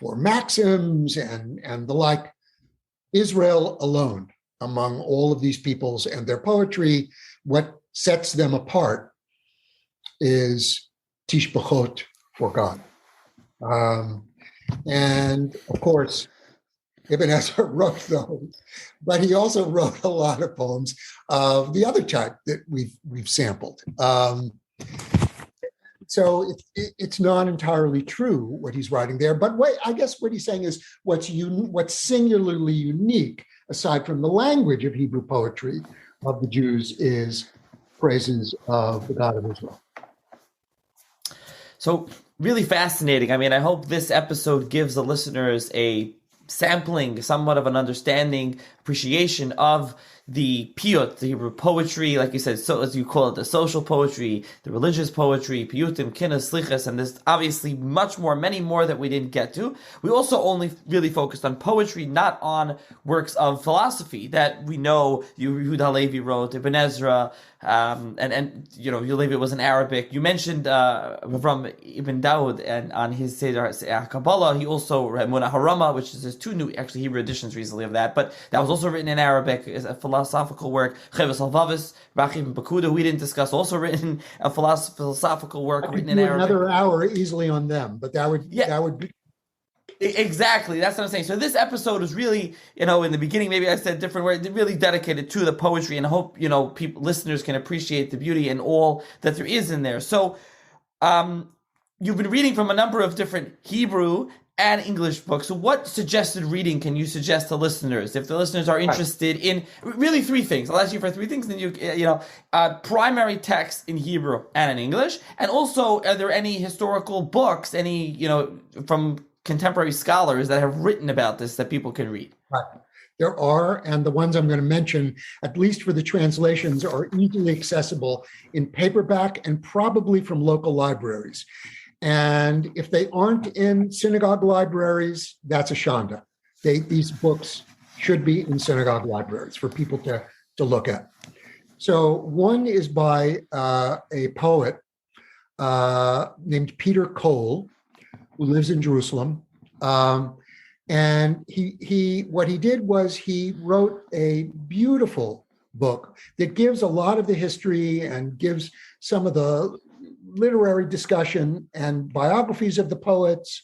maxims and the like. Israel alone, among all of these peoples and their poetry, what sets them apart is tishbachot, for God. And of course, Ibn Ezra wrote those, but he also wrote a lot of poems of the other type that we've sampled. So it's not entirely true what he's writing there, but I guess what he's saying is what's singularly unique, aside from the language of Hebrew poetry of the Jews, is praises of the God of Israel. So really fascinating. I mean, I hope this episode gives the listeners a sampling, somewhat of an understanding, appreciation of the piyut, the Hebrew poetry, like you said, so as you call it, the social poetry, the religious poetry, piyutim, kinnas, slichas, and there's obviously many more that we didn't get to. We also only really focused on poetry, not on works of philosophy that we know Yehuda HeLevi wrote, Ibn Ezra, and HeLevi was in Arabic. You mentioned from Ibn Dawud, and on his Seder Kabbalah, he also read Munah Harama, which is his two new actually Hebrew editions recently of that, but that was also written in Arabic, is a philosophical work. Chavos Halvavis, Rachim Bakuda, we didn't discuss, also written a philosophical work written in Arabic. Another hour easily on them, but that would be. Exactly, that's what I'm saying. So this episode is really, in the beginning, maybe I said a different word, really dedicated to the poetry, and I hope, listeners can appreciate the beauty and all that there is in there. So, you've been reading from a number of different Hebrew and English books. So what suggested reading can you suggest to listeners? If the listeners are interested in really three things, I'll ask you for three things, then primary text in Hebrew and in English. And also, are there any historical books, from contemporary scholars that have written about this that people can read? Right. There are, and the ones I'm going to mention, at least for the translations, are easily accessible in paperback and probably from local libraries. And if they aren't in synagogue libraries, that's a shanda. These books should be in synagogue libraries for people to look at. So one is by a poet named Peter Cole, who lives in Jerusalem. And what he did was he wrote a beautiful book that gives a lot of the history and gives some of the literary discussion and biographies of the poets.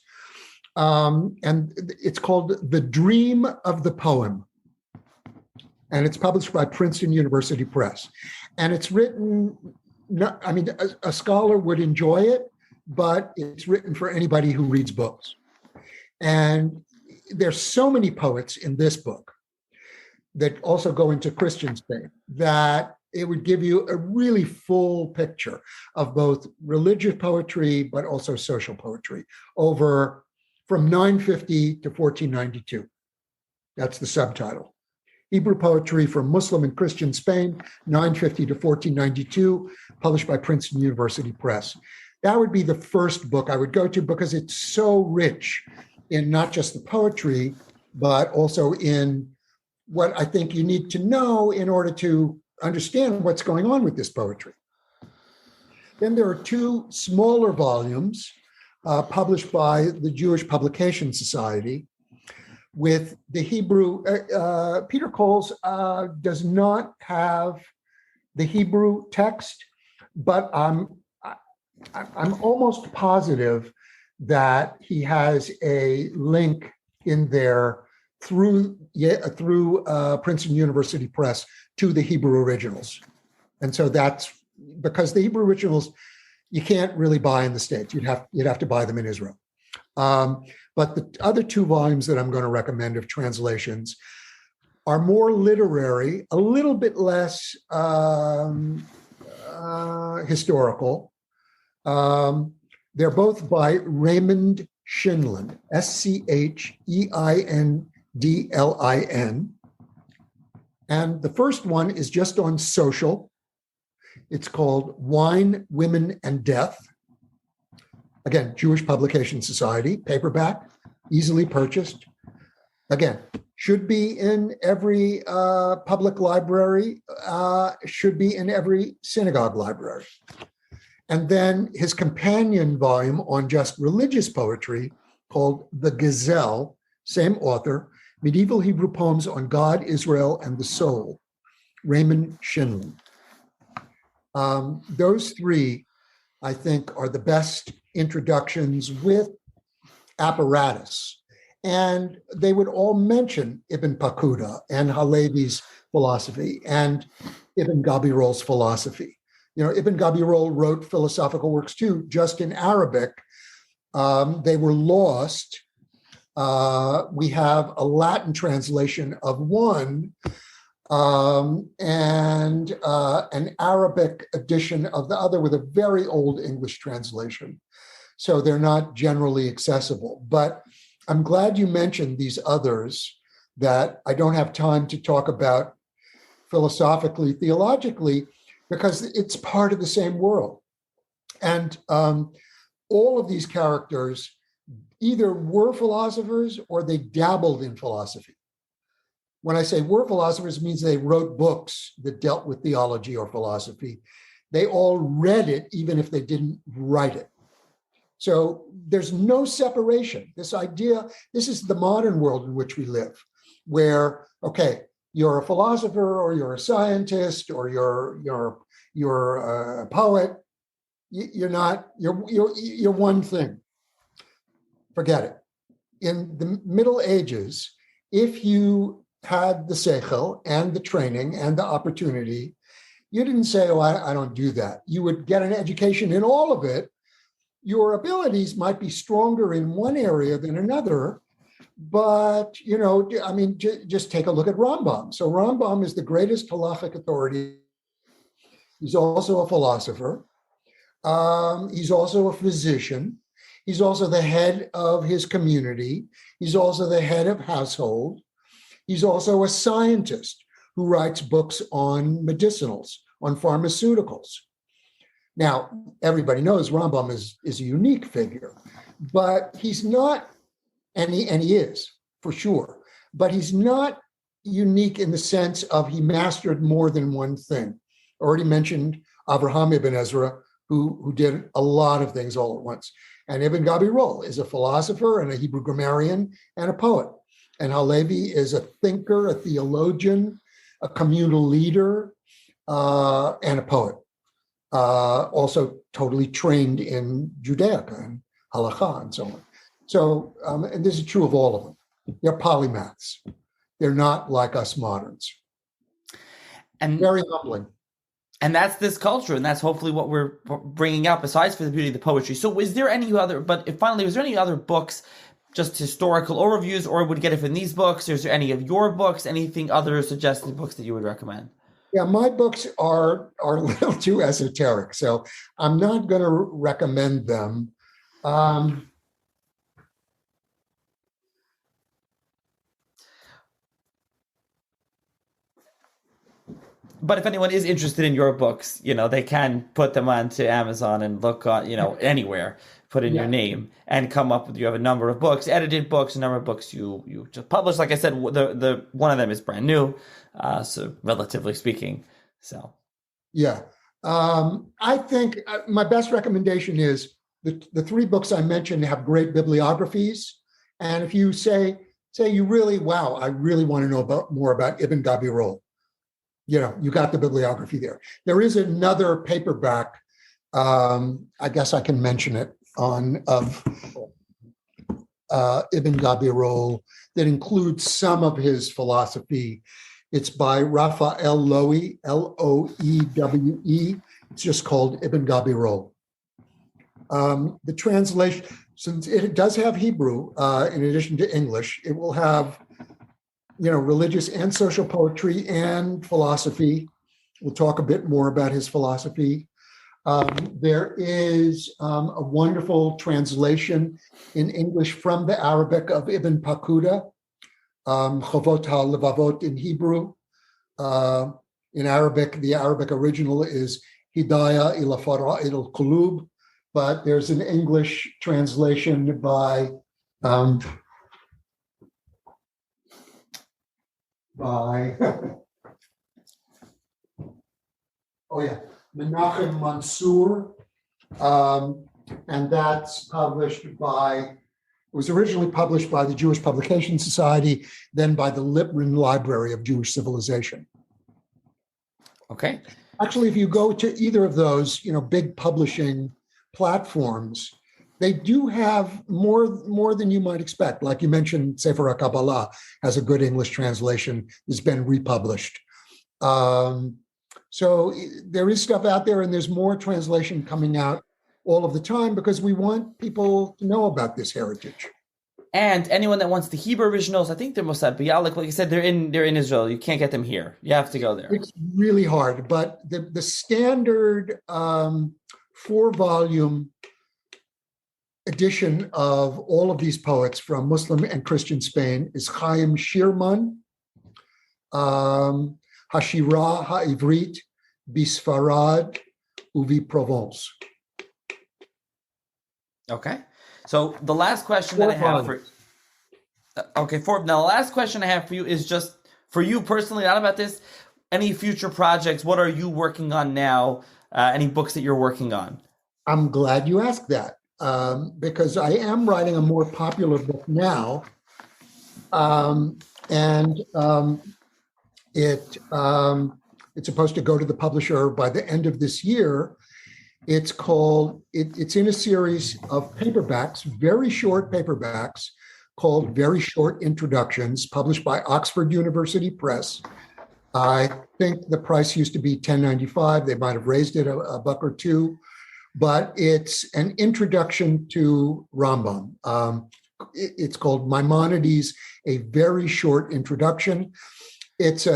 And it's called The Dream of the Poem. And it's published by Princeton University Press. And it's written, a scholar would enjoy it, but it's written for anybody who reads books. And there's so many poets in this book that also go into Christian Spain that it would give you a really full picture of both religious poetry, but also social poetry from 950 to 1492. That's the subtitle. Hebrew Poetry from Muslim and Christian Spain, 950 to 1492, published by Princeton University Press. That would be the first book I would go to because it's so rich in not just the poetry, but also in what I think you need to know in order to understand what's going on with this poetry. Then there are two smaller volumes published by the Jewish Publication Society with the Hebrew. Peter Cole's does not have the Hebrew text, but I'm almost positive that he has a link in there through Princeton University Press to the Hebrew originals. And so that's because the Hebrew originals you can't really buy in the States. You'd have to buy them in Israel. But the other two volumes that I'm going to recommend of translations are more literary, a little bit less historical. They're both by Raymond Shinlin, ScheinDlin. And the first one is just on social. It's called Wine, Women, and Death. Again, Jewish Publication Society, paperback, easily purchased. Again, should be in every public library, should be in every synagogue library. And then his companion volume on just religious poetry called The Gazelle, same author, Medieval Hebrew Poems on God, Israel, and the Soul, Raymond Shinlin. Those three, I think, are the best introductions with apparatus. And they would all mention Ibn Pakuda and HeLevi's philosophy and Ibn Gabirol's philosophy. Ibn Gabirol wrote philosophical works too, just in Arabic. They were lost. We have a Latin translation of one and an Arabic edition of the other with a very old English translation. So they're not generally accessible. But I'm glad you mentioned these others that I don't have time to talk about philosophically, theologically, because it's part of the same world. And all of these characters either were philosophers or they dabbled in philosophy. When I say were philosophers, it means they wrote books that dealt with theology or philosophy. They all read it, even if they didn't write it. So there's no separation. This is the modern world in which we live, where, okay, you're a philosopher or you're a scientist or you're a poet. You're not, you're one thing. Forget it. In the Middle Ages, if you had the seichel and the training and the opportunity, you didn't say, oh, I don't do that. You would get an education in all of it. Your abilities might be stronger in one area than another, but, just take a look at Rambam. So Rambam is the greatest halachic authority. He's also a philosopher. He's also a physician. He's also the head of his community. He's also the head of household. He's also a scientist who writes books on medicinals, on pharmaceuticals. Now, everybody knows Rambam is a unique figure, but he's not, and he is, for sure, but he's not unique in the sense of he mastered more than one thing. Already mentioned Avraham Ibn Ezra, who did a lot of things all at once. And Ibn Gabirol is a philosopher and a Hebrew grammarian and a poet. And HeLevi is a thinker, a theologian, a communal leader, and a poet. Also totally trained in Judaica and halakha and so on. So, and this is true of all of them. They're polymaths. They're not like us moderns. And very humbling. And that's this culture, and that's hopefully what we're bringing up, besides for the beauty of the poetry. So is there any other, was there any other books, just historical overviews, or would get it from these books? Or is there any of your books, anything other suggested books that you would recommend? Yeah, my books are a little too esoteric, so I'm not going to recommend them. But if anyone is interested in your books, they can put them onto Amazon and look on, anywhere, put in your name and come up with, you have a number of books, edited books, a number of books you just published. Like I said, the one of them is brand new, so relatively speaking. So, yeah, I think my best recommendation is the three books I mentioned have great bibliographies. And if you say you really, I really want to know more about Ibn Gabirol, you got the bibliography there. There is another paperback, I guess I can mention it, of Ibn Gabirol that includes some of his philosophy. It's by Raphael Loewe, Loewe. It's just called Ibn Gabirol. The translation, since it does have Hebrew in addition to English, it will have religious and social poetry and philosophy. We'll talk a bit more about his philosophy. There is a wonderful translation in English from the Arabic of Ibn Pakuda, Chovot HaLevavot in Hebrew. In Arabic, the Arabic original is Hidayah ila Fara'id al-Qulub, but there's an English translation by Menachem Mansour, and that's it was originally published by the Jewish Publication Society, then by the Lippmann Library of Jewish Civilization. Okay. Actually, if you go to either of those, big publishing platforms, they do have more than you might expect. Like you mentioned, Sefer HaKabbalah has a good English translation. It's been republished. So there is stuff out there, and there's more translation coming out all of the time because we want people to know about this heritage. And anyone that wants the Hebrew originals, I think they're Mossad Bialik. Like you said, they're in Israel. You can't get them here. You have to go there. It's really hard, but the standard 4-volume edition of all of these poets from Muslim and Christian Spain is Chaim Shirman. Hashira Ha'ivrit Bisfarad Uvi Provence. Okay. So the last question that I have for now, the last question I have for you is just for you personally, not about this. Any future projects? What are you working on now? Any books that you're working on? I'm glad you asked that because I am writing a more popular book now, it's supposed to go to the publisher by the end of this year. It's in a series of paperbacks, very short paperbacks, called Very Short Introductions, published by Oxford University Press. I think the price used to be $10.95. They might have raised it a buck or two, but it's an introduction to Rambam. It's called Maimonides, A Very Short Introduction. It's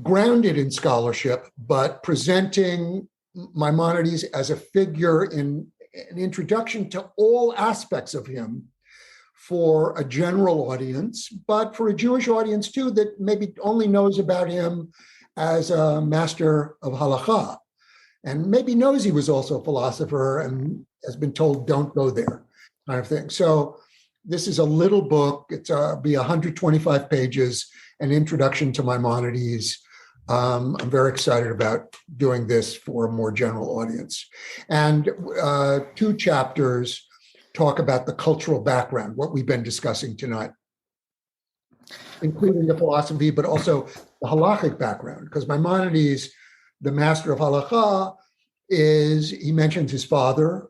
grounded in scholarship, but presenting Maimonides as a figure in an introduction to all aspects of him for a general audience, but for a Jewish audience too, that maybe only knows about him as a master of halakha, and maybe knows he was also a philosopher and has been told, don't go there, kind of thing. So this is a little book. It's be 125 pages, an introduction to Maimonides. I'm very excited about doing this for a more general audience. And 2 chapters talk about the cultural background, what we've been discussing tonight, including the philosophy, but also the halachic background, because Maimonides, the master of halakha, he mentions his father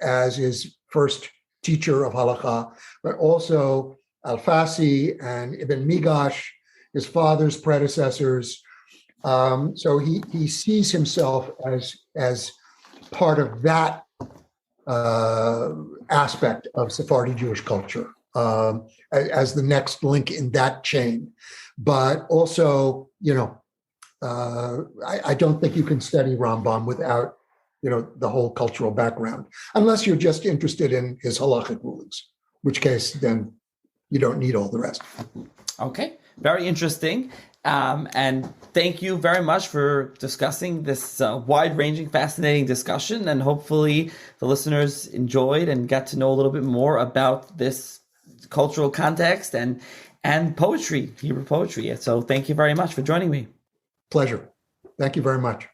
as his first teacher of halakha, but also Al-Fasi and Ibn Migash, his father's predecessors. So he sees himself as part of that aspect of Sephardi Jewish culture, as the next link in that chain. But also, I don't think you can study Rambam without, the whole cultural background, unless you're just interested in his halachic rulings, which case then you don't need all the rest. Okay. Very interesting. And thank you very much for discussing this wide-ranging, fascinating discussion. And hopefully the listeners enjoyed and got to know a little bit more about this cultural context and poetry, Hebrew poetry. So thank you very much for joining me. Pleasure. Thank you very much.